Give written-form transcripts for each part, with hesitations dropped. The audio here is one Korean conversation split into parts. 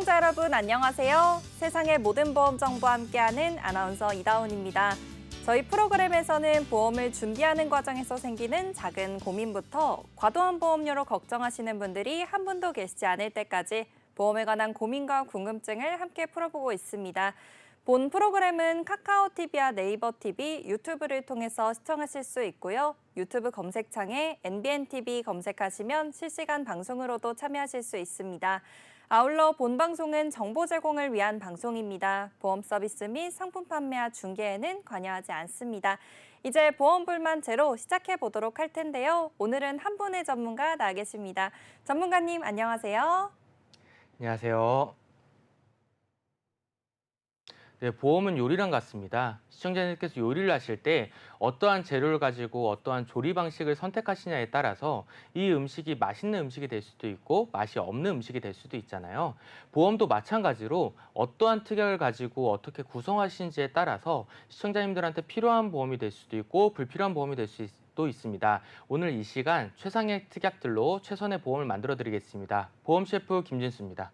시청자 여러분 안녕하세요. 세상의 모든 보험 정보와 함께하는 아나운서 이다운입니다. 저희 프로그램에서는 보험을 준비하는 과정에서 생기는 작은 고민부터 과도한 보험료로 걱정하시는 분들이 한 분도 계시지 않을 때까지 보험에 관한 고민과 궁금증을 함께 풀어보고 있습니다. 본 프로그램은 카카오TV와 네이버TV, 유튜브를 통해서 시청하실 수 있고요. 유튜브 검색창에 NBNTV 검색하시면 실시간 방송으로도 참여하실 수 있습니다. 아울러 본 방송은 정보 제공을 위한 방송입니다. 보험 서비스 및 상품 판매와 중개에는 관여하지 않습니다. 이제 보험 불만 제로 시작해 보도록 할 텐데요. 오늘은 한 분의 전문가 나와 계십니다. 전문가님 안녕하세요. 안녕하세요. 네, 보험은 요리랑 같습니다. 시청자님께서 요리를 하실 때 어떠한 재료를 가지고 어떠한 조리 방식을 선택하시냐에 따라서 이 음식이 맛있는 음식이 될 수도 있고 맛이 없는 음식이 될 수도 있잖아요. 보험도 마찬가지로 어떠한 특약을 가지고 어떻게 구성하시는지에 따라서 시청자님들한테 필요한 보험이 될 수도 있고 불필요한 보험이 될 수도 있습니다. 오늘 이 시간 최상의 특약들로 최선의 보험을 만들어 드리겠습니다. 보험 셰프 김진수입니다.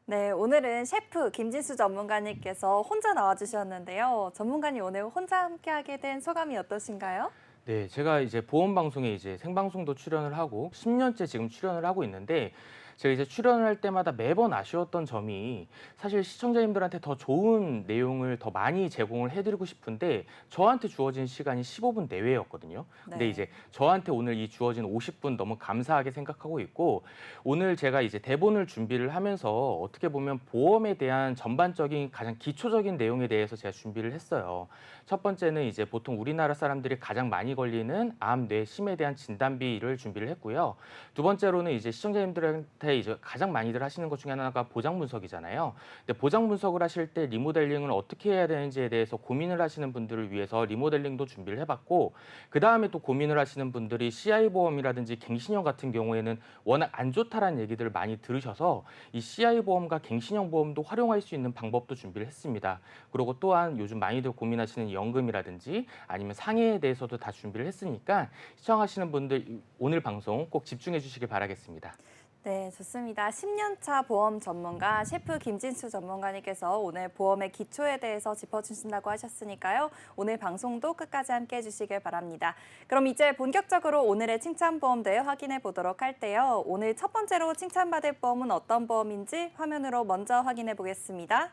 네, 오늘은 셰프 김진수 전문가님께서 혼자 나와주셨는데요. 전문가님 오늘 혼자 함께하게 된 소감이 어떠신가요? 네, 제가 이제 보험 방송에 이제 생방송도 출연을 하고 10년째 지금 출연을 하고 있는데 제가 이제 출연을 할 때마다 매번 아쉬웠던 점이 사실 시청자님들한테 더 좋은 내용을 더 많이 제공을 해드리고 싶은데 저한테 주어진 시간이 15분 내외였거든요. 근데 네. 이제 저한테 오늘 이 주어진 50분 너무 감사하게 생각하고 있고 오늘 제가 이제 대본을 준비를 하면서 어떻게 보면 보험에 대한 전반적인 가장 기초적인 내용에 대해서 제가 준비를 했어요. 첫 번째는 이제 보통 우리나라 사람들이 가장 많이 걸리는 암, 뇌, 심에 대한 진단비를 준비를 했고요. 두 번째로는 이제 시청자님들한테 이제 가장 많이들 하시는 것 중에 하나가 보장 분석이잖아요. 근데 보장 분석을 하실 때 리모델링을 어떻게 해야 되는지에 대해서 고민을 하시는 분들을 위해서 리모델링도 준비를 해봤고, 그 다음에 또 고민을 하시는 분들이 CI 보험이라든지 갱신형 같은 경우에는 워낙 안 좋다라는 얘기들을 많이 들으셔서 이 CI 보험과 갱신형 보험도 활용할 수 있는 방법도 준비를 했습니다. 그리고 또한 요즘 많이들 고민하시는 연금이라든지 아니면 상해에 대해서도 다 준비를 했으니까 시청하시는 분들 오늘 방송 꼭 집중해 주시길 바라겠습니다. 네, 좋습니다. 10년 차 보험 전문가 셰프 김진수 전문가님께서 오늘 보험의 기초에 대해서 짚어주신다고 하셨으니까요. 오늘 방송도 끝까지 함께 해주시길 바랍니다. 그럼 이제 본격적으로 오늘의 칭찬보험 대회 확인해 보도록 할때요. 오늘 첫 번째로 칭찬받을 보험은 어떤 보험인지 화면으로 먼저 확인해 보겠습니다.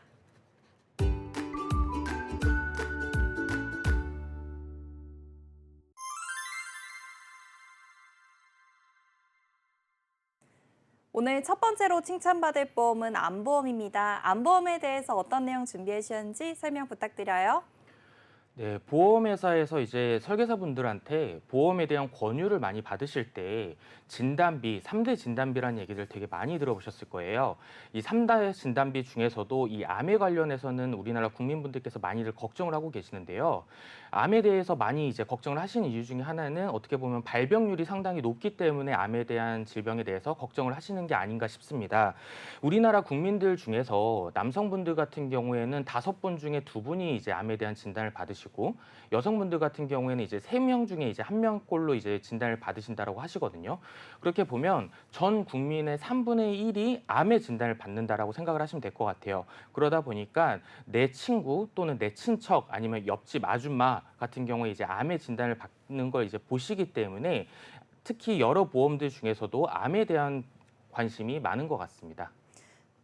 오늘 첫 번째로 칭찬받을 보험은 암보험입니다. 암보험에 대해서 어떤 내용 준비해 주셨는지 설명 부탁드려요. 네, 보험회사에서 이제 설계사분들한테 보험에 대한 권유를 많이 받으실 때 진단비, 3대 진단비라는 얘기를 되게 많이 들어보셨을 거예요. 이 3대 진단비 중에서도 이 암에 관련해서는 우리나라 국민분들께서 많이들 걱정을 하고 계시는데요. 암에 대해서 많이 이제 걱정을 하시는 이유 중에 하나는 어떻게 보면 발병률이 상당히 높기 때문에 암에 대한 질병에 대해서 걱정을 하시는 게 아닌가 싶습니다. 우리나라 국민들 중에서 남성분들 같은 경우에는 5분 중에 2분이 이제 암에 대한 진단을 받으시고 여성분들 같은 경우에는 이제 3명 중에 이제 1명꼴로 이제 진단을 받으신다라고 하시거든요. 그렇게 보면 전 국민의 3분의 1이 암의 진단을 받는다라고 생각을 하시면 될 것 같아요. 그러다 보니까 내 친구 또는 내 친척 아니면 옆집 아줌마 같은 경우에 이제 암의 진단을 받는 걸 이제 보시기 때문에 특히 여러 보험들 중에서도 암에 대한 관심이 많은 것 같습니다.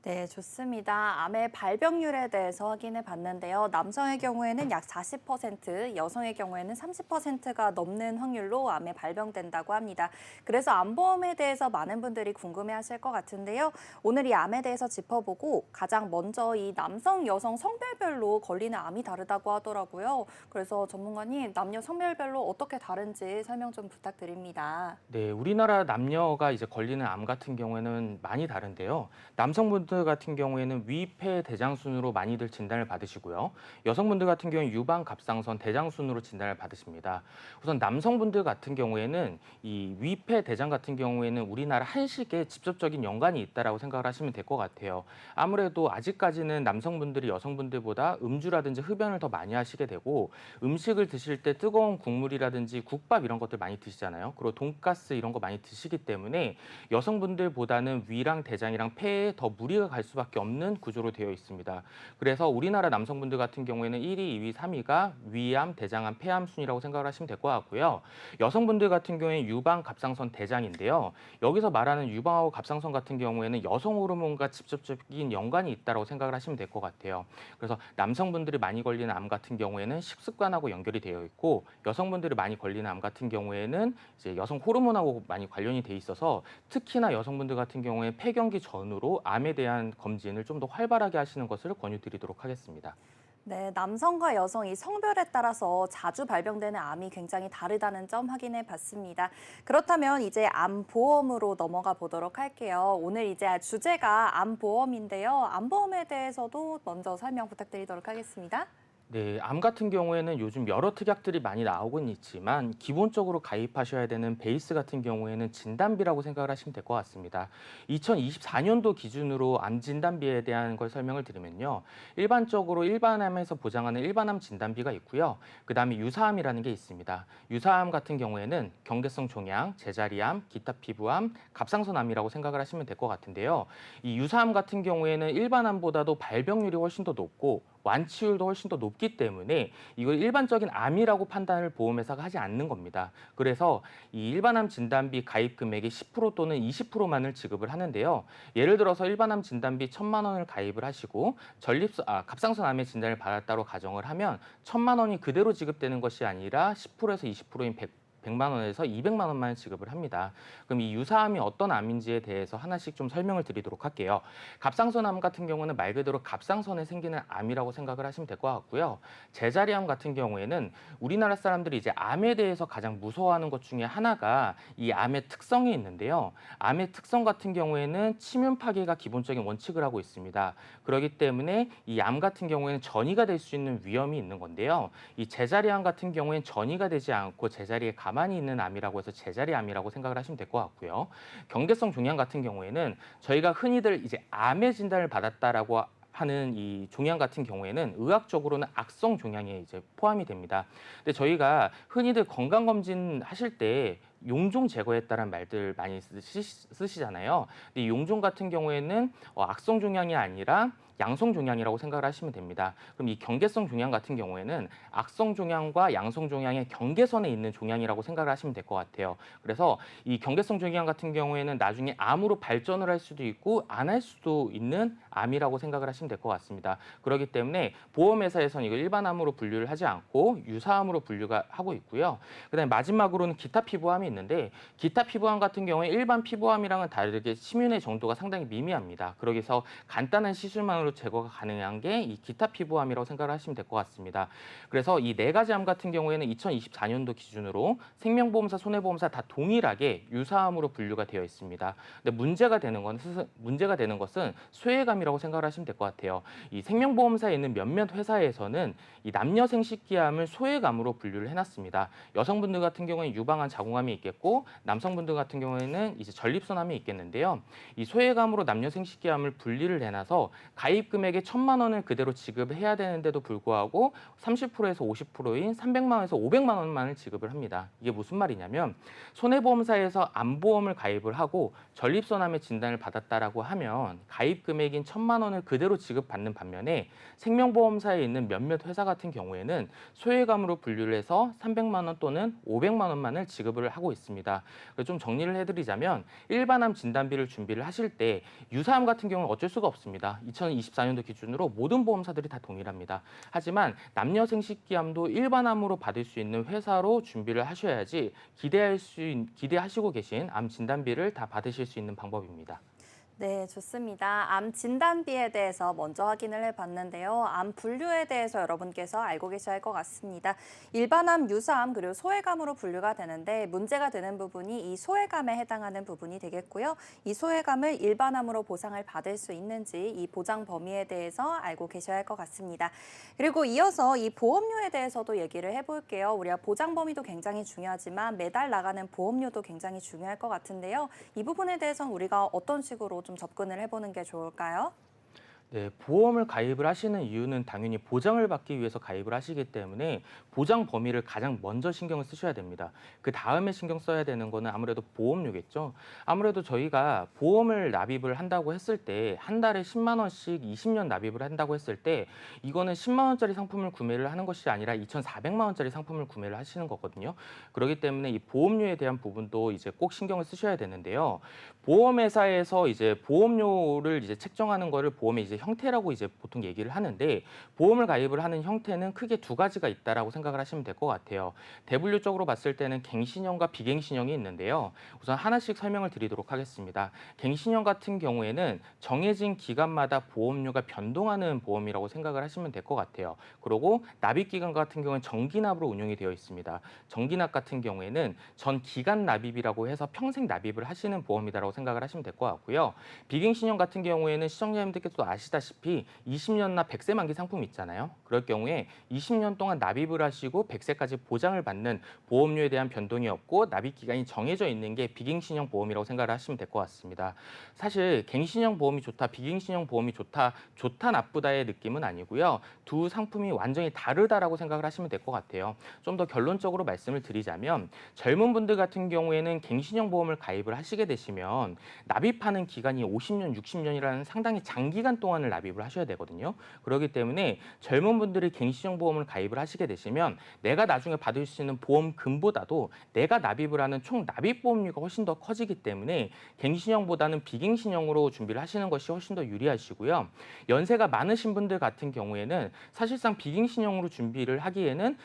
네, 좋습니다. 암의 발병률에 대해서 확인해 봤는데요. 남성의 경우에는 약 40%, 여성의 경우에는 30%가 넘는 확률로 암에 발병된다고 합니다. 그래서 암보험에 대해서 많은 분들이 궁금해하실 것 같은데요. 오늘 이 암에 대해서 짚어보고 가장 먼저 이 남성, 여성 성별별로 걸리는 암이 다르다고 하더라고요. 그래서 전문가님, 남녀 성별별로 어떻게 다른지 설명 좀 부탁드립니다. 네, 우리나라 남녀가 이제 걸리는 암 같은 경우에는 많이 다른데요. 남성분들 같은 경우에는 위폐 대장순으로 많이들 진단을 받으시고요. 여성분들 같은 경우는 유방 갑상선 대장순으로 진단을 받으십니다. 우선 남성분들 같은 경우에는 이 위폐 대장 같은 경우에는 우리나라 한식에 직접적인 연관이 있다라고 생각을 하시면 될 것 같아요. 아무래도 아직까지는 남성분들이 여성분들보다 음주라든지 흡연을 더 많이 하시게 되고 음식을 드실 때 뜨거운 국물이라든지 국밥 이런 것들 많이 드시잖아요. 그리고 돈가스 이런 거 많이 드시기 때문에 여성분들보다는 위랑 대장이랑 폐에 더 무리가 모두가 갈 수밖에 없는 구조로 되어 있습니다. 그래서 우리나라 남성분들 같은 경우에는 1위, 2위, 3위가 위암, 대장암, 폐암 순이라고 생각을 하시면 될 것 같고요. 여성분들 같은 경우에는 유방, 갑상선, 대장인데요. 여기서 말하는 유방하고 갑상선 같은 경우에는 여성 호르몬과 직접적인 연관이 있다고 생각을 하시면 될 것 같아요. 그래서 남성분들이 많이 걸리는 암 같은 경우에는 식습관하고 연결이 되어 있고 여성분들이 많이 걸리는 암 같은 경우에는 이제 여성 호르몬하고 많이 관련이 돼 있어서 특히나 여성분들 같은 경우에 폐경기 전후로 암에 대한 검진을 좀 더 활발하게 하시는 것을 권유드리도록 하겠습니다. 네, 남성과 여성 이 성별에 따라서 자주 발병되는 암이 굉장히 다르다는 점 확인해 봤습니다. 그렇다면 이제 암보험으로 넘어가 보도록 할게요. 오늘 이제 주제가 암보험인데요. 암보험에 대해서도 먼저 설명 부탁드리도록 하겠습니다. 네, 암 같은 경우에는 요즘 여러 특약들이 많이 나오곤 있지만 기본적으로 가입하셔야 되는 베이스 같은 경우에는 진단비라고 생각을 하시면 될 것 같습니다. 2024년도 기준으로 암 진단비에 대한 걸 설명을 드리면요. 일반적으로 일반암에서 보장하는 일반암 진단비가 있고요. 그다음에 유사암이라는 게 있습니다. 유사암 같은 경우에는 경계성 종양, 제자리암, 기타 피부암, 갑상선암이라고 생각을 하시면 될 것 같은데요. 이 유사암 같은 경우에는 일반암보다도 발병률이 훨씬 더 높고 완치율도 훨씬 더 높기 때문에 이걸 일반적인 암이라고 판단을 보험회사가 하지 않는 겁니다. 그래서 이 일반암 진단비 가입 금액의 10% 또는 20%만을 지급을 하는데요. 예를 들어서 일반암 진단비 1,000만 원을 가입을 하시고 갑상선 암의 진단을 받았다고 가정을 하면 1,000만 원이 그대로 지급되는 것이 아니라 10%에서 20%인 100만 원에서 200만 원만 지급을 합니다. 그럼 이 유사암이 어떤 암인지에 대해서 하나씩 좀 설명을 드리도록 할게요. 갑상선암 같은 경우는 말 그대로 갑상선에 생기는 암이라고 생각을 하시면 될 것 같고요. 제자리암 같은 경우에는 우리나라 사람들이 이제 암에 대해서 가장 무서워하는 것 중에 하나가 이 암의 특성이 있는데요. 암의 특성 같은 경우에는 침윤 파괴가 기본적인 원칙을 하고 있습니다. 그렇기 때문에 이 암 같은 경우에는 전이가 될 수 있는 위험이 있는 건데요. 이 제자리암 같은 경우에는 전이가 되지 않고 제자리에 가만히 있는 암이라고 해서 제자리암이라고 생각을 하시면 될 것 같고요. 경계성 종양 같은 경우에는 저희가 흔히들 이제 암의 진단을 받았다라고 하는 이 종양 같은 경우에는 의학적으로는 악성 종양에 이제 포함이 됩니다. 근데 저희가 흔히들 건강검진 하실 때 용종 제거했다는 말들 많이 쓰시잖아요. 근데 이 용종 같은 경우에는 악성 종양이 아니라 양성 종양이라고 생각을 하시면 됩니다. 그럼 이 경계성 종양 같은 경우에는 악성 종양과 양성 종양의 경계선에 있는 종양이라고 생각을 하시면 될 것 같아요. 그래서 이 경계성 종양 같은 경우에는 나중에 암으로 발전을 할 수도 있고 안 할 수도 있는 암이라고 생각을 하시면 될 것 같습니다. 그렇기 때문에 보험회사에서는 이걸 일반암으로 분류를 하지 않고 유사암으로 분류가 하고 있고요. 그다음에 마지막으로는 기타 피부암이 있는데 기타 피부암 같은 경우에 일반 피부암이랑은 다르게 침윤의 정도가 상당히 미미합니다. 그러기서 간단한 시술만으로 제거가 가능한 게 이 기타 피부암이라고 생각을 하시면 될 것 같습니다. 그래서 이 네 가지 암 같은 경우에는 2024년도 기준으로 생명보험사, 손해보험사 다 동일하게 유사암으로 분류가 되어 있습니다. 근데 문제가 되는 것은 소외감이라고 생각을 하시면 될 것 같아요. 이 생명보험사에 있는 몇몇 회사에서는 이 남녀 생식기암을 소외감으로 분류를 해놨습니다. 여성분들 같은 경우에는 유방암, 자궁암이 있겠고 남성분들 같은 경우에는 이제 전립선암이 있겠는데요. 이 소외감으로 남녀 생식기암을 분리를 해놔서 가입 금액의 1,000만 원을 그대로 지급해야 되는데도 불구하고 30%에서 50%인 300만 원에서 500만 원만을 지급을 합니다. 이게 무슨 말이냐면 손해보험사에서 암보험을 가입을 하고 전립선암의 진단을 받았다라고 하면 가입 금액인 1,000만 원을 그대로 지급받는 반면에 생명보험사에 있는 몇몇 회사 같은 경우에는 소외감으로 분류를 해서 300만 원 또는 500만 원만을 지급을 하고 있습니다. 좀 정리를 해드리자면 일반암 진단비를 준비를 하실 때 유사암 같은 경우는 어쩔 수가 없습니다. 2024년도 기준으로 모든 보험사들이 다 동일합니다. 하지만 남녀 생식기암도 일반암으로 받을 수 있는 회사로 준비를 하셔야지 기대하시고 계신 암 진단비를 다 받으실 수 있는 방법입니다. 네, 좋습니다. 암 진단비에 대해서 먼저 확인을 해봤는데요. 암 분류에 대해서 여러분께서 알고 계셔야 할 것 같습니다. 일반암, 유사암, 그리고 소외감으로 분류가 되는데 문제가 되는 부분이 이 소외감에 해당하는 부분이 되겠고요. 이 소외감을 일반암으로 보상을 받을 수 있는지 이 보장 범위에 대해서 알고 계셔야 할 것 같습니다. 그리고 이어서 이 보험료에 대해서도 얘기를 해볼게요. 우리가 보장 범위도 굉장히 중요하지만 매달 나가는 보험료도 굉장히 중요할 것 같은데요. 이 부분에 대해서는 우리가 어떤 식으로 좀 접근을 해보는 게 좋을까요? 네, 보험을 가입을 하시는 이유는 당연히 보장을 받기 위해서 가입을 하시기 때문에 보장 범위를 가장 먼저 신경을 쓰셔야 됩니다. 그 다음에 신경 써야 되는 거는 아무래도 보험료겠죠. 아무래도 저희가 보험을 납입을 한다고 했을 때 한 달에 10만 원씩 20년 납입을 한다고 했을 때 이거는 10만 원짜리 상품을 구매를 하는 것이 아니라 2,400만 원짜리 상품을 구매를 하시는 거거든요. 그렇기 때문에 이 보험료에 대한 부분도 이제 꼭 신경을 쓰셔야 되는데요. 보험회사에서 이제 보험료를 이제 책정하는 거를 보험의 이제 형태라고 이제 보통 얘기를 하는데 보험을 가입을 하는 형태는 크게 두 가지가 있다라고 생각을 하시면 될 것 같아요. 대분류적으로 봤을 때는 갱신형과 비갱신형이 있는데요. 우선 하나씩 설명을 드리도록 하겠습니다. 갱신형 같은 경우에는 정해진 기간마다 보험료가 변동하는 보험이라고 생각을 하시면 될 것 같아요. 그리고 납입 기간 같은 경우는 정기납으로 운용이 되어 있습니다. 정기납 같은 경우에는 전 기간 납입이라고 해서 평생 납입을 하시는 보험이다라고 생각을 하시면 될 것 같고요. 비갱신형 같은 경우에는 시청자님들께서도 아시다시피 20년나 100세 만기 상품 있잖아요. 그럴 경우에 20년 동안 납입을 하시고 100세까지 보장을 받는 보험료에 대한 변동이 없고 납입 기간이 정해져 있는 게 비갱신형 보험이라고 생각을 하시면 될 것 같습니다. 사실 갱신형 보험이 좋다, 비갱신형 보험이 좋다, 좋다 나쁘다의 느낌은 아니고요. 두 상품이 완전히 다르다라고 생각을 하시면 될 것 같아요. 좀 더 결론적으로 말씀을 드리자면 젊은 분들 같은 경우에는 갱신형 보험을 가입을 하시게 되시면 납입하는 기간이 50년, 60년이라는 상당히 장기간 동안을 납입을 하셔야 되거든요. 그렇기 때문에 젊은 분들이 갱신형 보험을 가입을 하시게 되시면 내가 나중에 받을 수 있는 보험금보다도 내가 납입을 하는 총 납입 보험료가 훨씬 더 커지기 때문에 갱신형보다는 비갱신형으로 준비를 하시는 것이 훨씬 더 유리하시고요. 연세가 많으신 분들 같은 경우에는 사실상 비갱신형으로 준비를 하기에는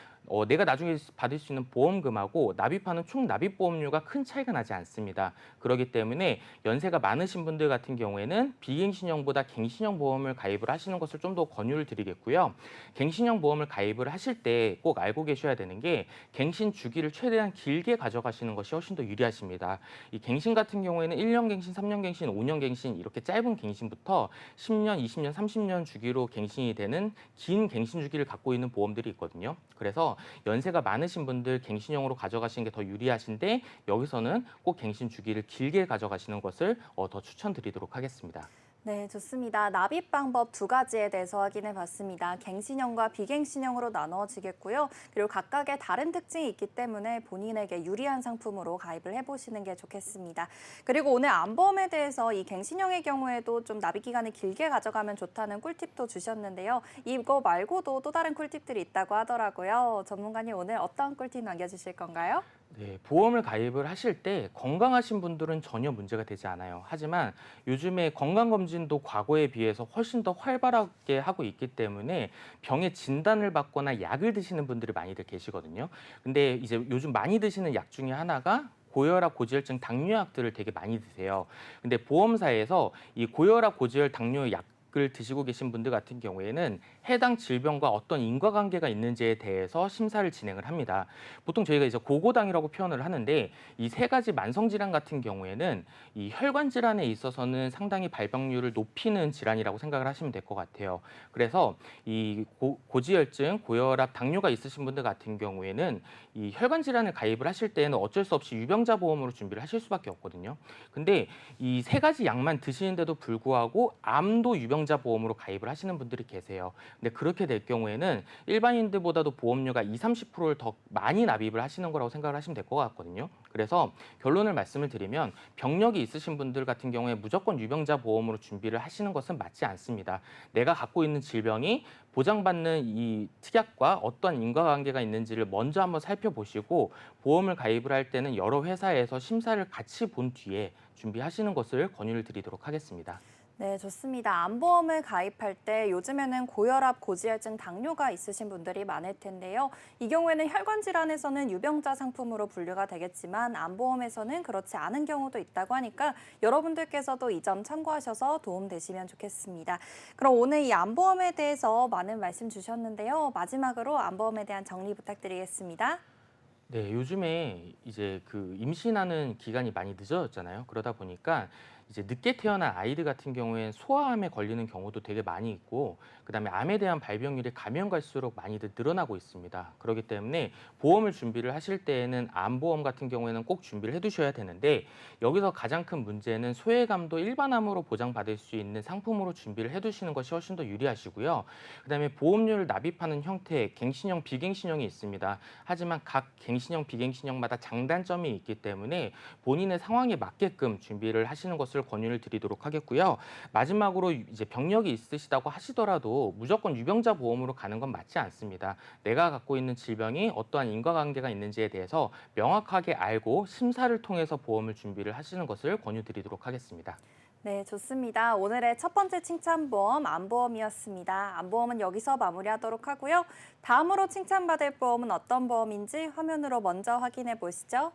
내가 나중에 받을 수 있는 보험금하고 납입하는 총 납입 보험료가 큰 차이가 나지 않습니다. 그렇기 때문에 연세가 많으신 분들 같은 경우에는 비갱신형보다 갱신형 보험을 가입을 하시는 것을 좀 더 권유를 드리겠고요. 갱신형 보험을 가입을 하실 때 꼭 알고 계셔야 되는 게 갱신 주기를 최대한 길게 가져가시는 것이 훨씬 더 유리하십니다. 이 갱신 같은 경우에는 1년 갱신, 3년 갱신, 5년 갱신 이렇게 짧은 갱신부터 10년, 20년, 30년 주기로 갱신이 되는 긴 갱신 주기를 갖고 있는 보험들이 있거든요. 그래서 연세가 많으신 분들 갱신형으로 가져가시는 게 더 유리하신데 여기서는 꼭 갱신 주기를 길게 가져가시는 것을 더 추천드리도록 하겠습니다. 네, 좋습니다. 납입 방법 두 가지에 대해서 확인해 봤습니다. 갱신형과 비갱신형으로 나누어지겠고요. 그리고 각각의 다른 특징이 있기 때문에 본인에게 유리한 상품으로 가입을 해보시는 게 좋겠습니다. 그리고 오늘 안보험에 대해서 이 갱신형의 경우에도 좀 납입 기간을 길게 가져가면 좋다는 꿀팁도 주셨는데요. 이거 말고도 또 다른 꿀팁들이 있다고 하더라고요. 전문가님 오늘 어떤 꿀팁 남겨주실 건가요? 네, 보험을 가입을 하실 때 건강하신 분들은 전혀 문제가 되지 않아요. 하지만 요즘에 건강검진도 과거에 비해서 훨씬 더 활발하게 하고 있기 때문에 병의 진단을 받거나 약을 드시는 분들이 많이들 계시거든요. 근데 이제 요즘 많이 드시는 약 중에 하나가 고혈압, 고지혈증, 당뇨약들을 되게 많이 드세요. 근데 보험사에서 이 고혈압, 고지혈, 당뇨 약을 드시고 계신 분들 같은 경우에는 해당 질병과 어떤 인과관계가 있는지에 대해서 심사를 진행을 합니다. 보통 저희가 이제 고고당이라고 표현을 하는데 이 세 가지 만성 질환 같은 경우에는 이 혈관 질환에 있어서는 상당히 발병률을 높이는 질환이라고 생각을 하시면 될 것 같아요. 그래서 이 고지혈증, 고혈압, 당뇨가 있으신 분들 같은 경우에는 이 혈관 질환을 가입을 하실 때는 어쩔 수 없이 유병자 보험으로 준비를 하실 수밖에 없거든요. 근데 이 세 가지 약만 드시는데도 불구하고 암도 유병자 보험으로 가입을 하시는 분들이 계세요. 근데 그렇게 될 경우에는 일반인들보다도 보험료가 20, 30%를 더 많이 납입을 하시는 거라고 생각을 하시면 될 것 같거든요. 그래서 결론을 말씀을 드리면 병력이 있으신 분들 같은 경우에 무조건 유병자 보험으로 준비를 하시는 것은 맞지 않습니다. 내가 갖고 있는 질병이 보장받는 이 특약과 어떤 인과관계가 있는지를 먼저 한번 살펴보시고 보험을 가입을 할 때는 여러 회사에서 심사를 같이 본 뒤에 준비하시는 것을 권유를 드리도록 하겠습니다. 네, 좋습니다. 안보험을 가입할 때 요즘에는 고혈압, 고지혈증, 당뇨가 있으신 분들이 많을 텐데요. 이 경우에는 혈관 질환에서는 유병자 상품으로 분류가 되겠지만 안보험에서는 그렇지 않은 경우도 있다고 하니까 여러분들께서도 이 점 참고하셔서 도움되시면 좋겠습니다. 그럼 오늘 이 안보험에 대해서 많은 말씀 주셨는데요. 마지막으로 안보험에 대한 정리 부탁드리겠습니다. 네, 요즘에 이제 그 임신하는 기간이 많이 늦어졌잖아요. 그러다 보니까 이제 늦게 태어난 아이들 같은 경우엔 소아암에 걸리는 경우도 되게 많이 있고 그다음에 암에 대한 발병률이 가면 갈수록 많이들 늘어나고 있습니다. 그렇기 때문에 보험을 준비를 하실 때에는 암보험 같은 경우에는 꼭 준비를 해두셔야 되는데 여기서 가장 큰 문제는 소외감도 일반암으로 보장받을 수 있는 상품으로 준비를 해두시는 것이 훨씬 더 유리하시고요. 그다음에 보험료를 납입하는 형태, 갱신형, 비갱신형이 있습니다. 하지만 각 갱신형, 비갱신형마다 장단점이 있기 때문에 본인의 상황에 맞게끔 준비를 하시는 것을 권유를 드리도록 하겠고요. 마지막으로 이제 병력이 있으시다고 하시더라도 무조건 유병자 보험으로 가는 건 맞지 않습니다. 내가 갖고 있는 질병이 어떠한 인과관계가 있는지에 대해서 명확하게 알고 심사를 통해서 보험을 준비를 하시는 것을 권유드리도록 하겠습니다. 네, 좋습니다. 오늘의 첫 번째 칭찬보험 암보험이었습니다. 암보험은 여기서 마무리하도록 하고요. 다음으로 칭찬받을 보험은 어떤 보험인지 화면으로 먼저 확인해 보시죠.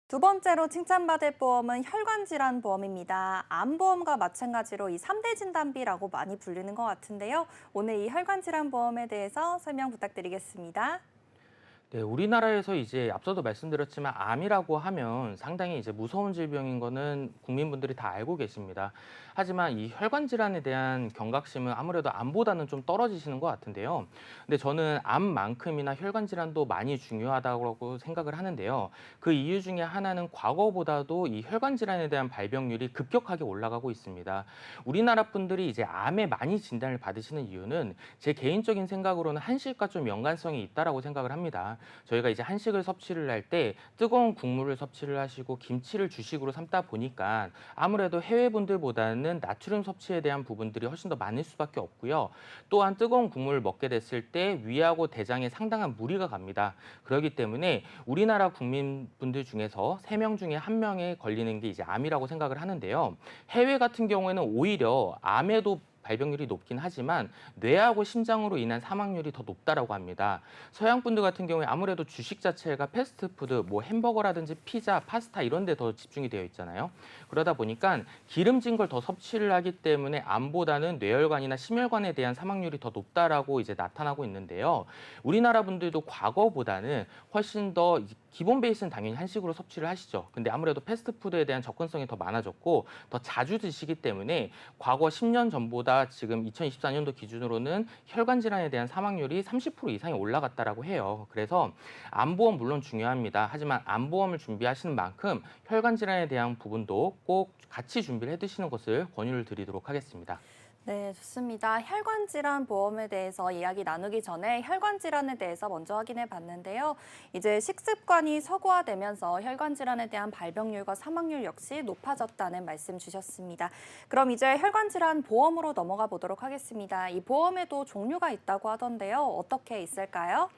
두 번째로 칭찬받을 보험은 혈관질환 보험입니다. 암보험과 마찬가지로 이 3대 진단비라고 많이 불리는 것 같은데요. 오늘 이 혈관질환 보험에 대해서 설명 부탁드리겠습니다. 네, 우리나라에서 이제 앞서도 말씀드렸지만 암이라고 하면 상당히 이제 무서운 질병인 거는 국민분들이 다 알고 계십니다. 하지만 이 혈관 질환에 대한 경각심은 아무래도 암보다는 좀 떨어지시는 것 같은데요. 근데 저는 암만큼이나 혈관 질환도 많이 중요하다고 생각을 하는데요. 그 이유 중에 하나는 과거보다도 이 혈관 질환에 대한 발병률이 급격하게 올라가고 있습니다. 우리나라 분들이 이제 암에 많이 진단을 받으시는 이유는 제 개인적인 생각으로는 한식과 좀 연관성이 있다라고 생각을 합니다. 저희가 이제 한식을 섭취를 할 때 뜨거운 국물을 섭취를 하시고 김치를 주식으로 삼다 보니까 아무래도 해외 분들보다는 나트륨 섭취에 대한 부분들이 훨씬 더 많을 수밖에 없고요. 또한 뜨거운 국물을 먹게 됐을 때 위하고 대장에 상당한 무리가 갑니다. 그렇기 때문에 우리나라 국민분들 중에서 3명 중에 1명에 걸리는 게 이제 암이라고 생각을 하는데요. 해외 같은 경우에는 오히려 암에도 발병률이 높긴 하지만 뇌하고 심장으로 인한 사망률이 더 높다라고 합니다. 서양 분들 같은 경우에 아무래도 주식 자체가 패스트푸드, 뭐 햄버거라든지 피자, 파스타 이런 데 더 집중이 되어 있잖아요. 그러다 보니까 기름진 걸 더 섭취를 하기 때문에 암보다는 뇌혈관이나 심혈관에 대한 사망률이 더 높다라고 이제 나타나고 있는데요. 우리나라 분들도 과거보다는 훨씬 더 기본 베이스는 당연히 한식으로 섭취를 하시죠. 근데 아무래도 패스트푸드에 대한 접근성이 더 많아졌고 더 자주 드시기 때문에 과거 10년 전보다 지금 2024년도 기준으로는 혈관 질환에 대한 사망률이 30% 이상이 올라갔다라고 해요. 그래서 암보험 물론 중요합니다. 하지만 암보험을 준비하시는 만큼 혈관 질환에 대한 부분도 꼭 같이 준비를 해 두시는 것을 권유를 드리도록 하겠습니다. 네, 좋습니다. 혈관 질환 보험에 대해서 이야기 나누기 전에 혈관 질환에 대해서 먼저 확인해 봤는데요. 이제 식습관이 서구화되면서 혈관 질환에 대한 발병률과 사망률 역시 높아졌다는 말씀 주셨습니다. 그럼 이제 혈관 질환 보험으로 넘어가 보도록 하겠습니다. 이 보험에도 종류가 있다고 하던데요. 어떻게 있을까요?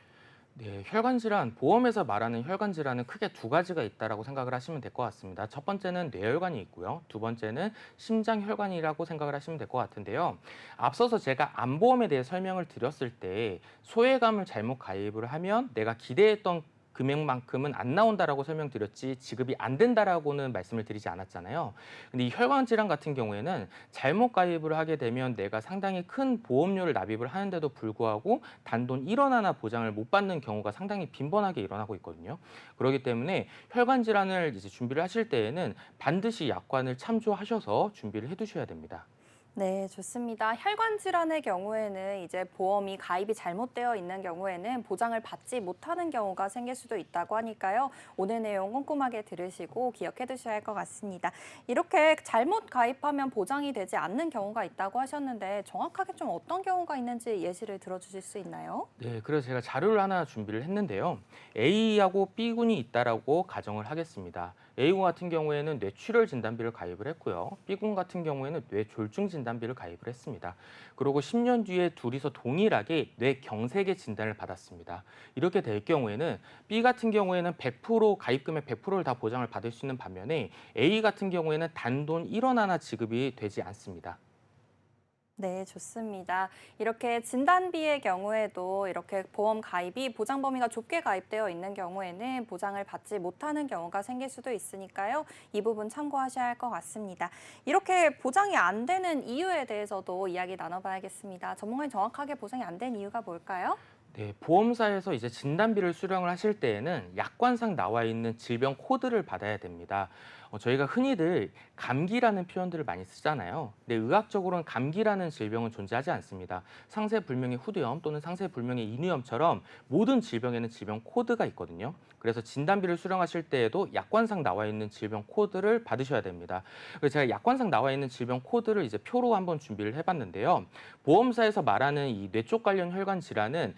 네, 혈관 질환, 보험에서 말하는 혈관 질환은 크게 두 가지가 있다라고 생각을 하시면 될 것 같습니다. 첫 번째는 뇌혈관이 있고요. 두 번째는 심장혈관이라고 생각을 하시면 될 것 같은데요. 앞서서 제가 암보험에 대해 설명을 드렸을 때 소외감을 잘못 가입을 하면 내가 기대했던 금액만큼은 안 나온다라고 설명드렸지 지급이 안 된다라고는 말씀을 드리지 않았잖아요. 근데 이 혈관 질환 같은 경우에는 잘못 가입을 하게 되면 내가 상당히 큰 보험료를 납입을 하는데도 불구하고 단돈 1원 하나 보장을 못 받는 경우가 상당히 빈번하게 일어나고 있거든요. 그렇기 때문에 혈관 질환을 이제 준비를 하실 때에는 반드시 약관을 참조하셔서 준비를 해두셔야 됩니다. 네, 좋습니다. 혈관 질환의 경우에는 이제 보험이 가입이 잘못되어 있는 경우에는 보장을 받지 못하는 경우가 생길 수도 있다고 하니까요. 오늘 내용 꼼꼼하게 들으시고 기억해 두셔야 할 것 같습니다. 이렇게 잘못 가입하면 보장이 되지 않는 경우가 있다고 하셨는데 정확하게 좀 어떤 경우가 있는지 예시를 들어주실 수 있나요? 네, 그래서 제가 자료를 하나 준비를 했는데요. A하고 B군이 있다라고 가정을 하겠습니다. A군 같은 경우에는 뇌출혈 진단비를 가입을 했고요. B군 같은 경우에는 뇌졸중 진단비를 가입을 했습니다. 그리고 10년 뒤에 둘이서 동일하게 뇌경색의 진단을 받았습니다. 이렇게 될 경우에는 B 같은 경우에는 100% 가입 금액 100%를 다 보장을 받을 수 있는 반면에 A 같은 경우에는 단돈 1원 하나 지급이 되지 않습니다. 네, 좋습니다. 이렇게 진단비의 경우에도 이렇게 보험 가입이 보장 범위가 좁게 가입되어 있는 경우에는 보장을 받지 못하는 경우가 생길 수도 있으니까요. 이 부분 참고하셔야 할 것 같습니다. 이렇게 보장이 안 되는 이유에 대해서도 이야기 나눠봐야겠습니다. 전문가님 정확하게 보장이 안 된 이유가 뭘까요? 네, 보험사에서 이제 진단비를 수령을 하실 때에는 약관상 나와 있는 질병 코드를 받아야 됩니다. 저희가 흔히들 감기라는 표현들을 많이 쓰잖아요. 근데 의학적으로는 감기라는 질병은 존재하지 않습니다. 상세불명의 후두염 또는 상세불명의 인후염처럼 모든 질병에는 질병 코드가 있거든요. 그래서 진단비를 수령하실 때에도 약관상 나와 있는 질병 코드를 받으셔야 됩니다. 그래서 제가 약관상 나와 있는 질병 코드를 이제 표로 한번 준비를 해봤는데요. 보험사에서 말하는 이 뇌쪽 관련 혈관 질환은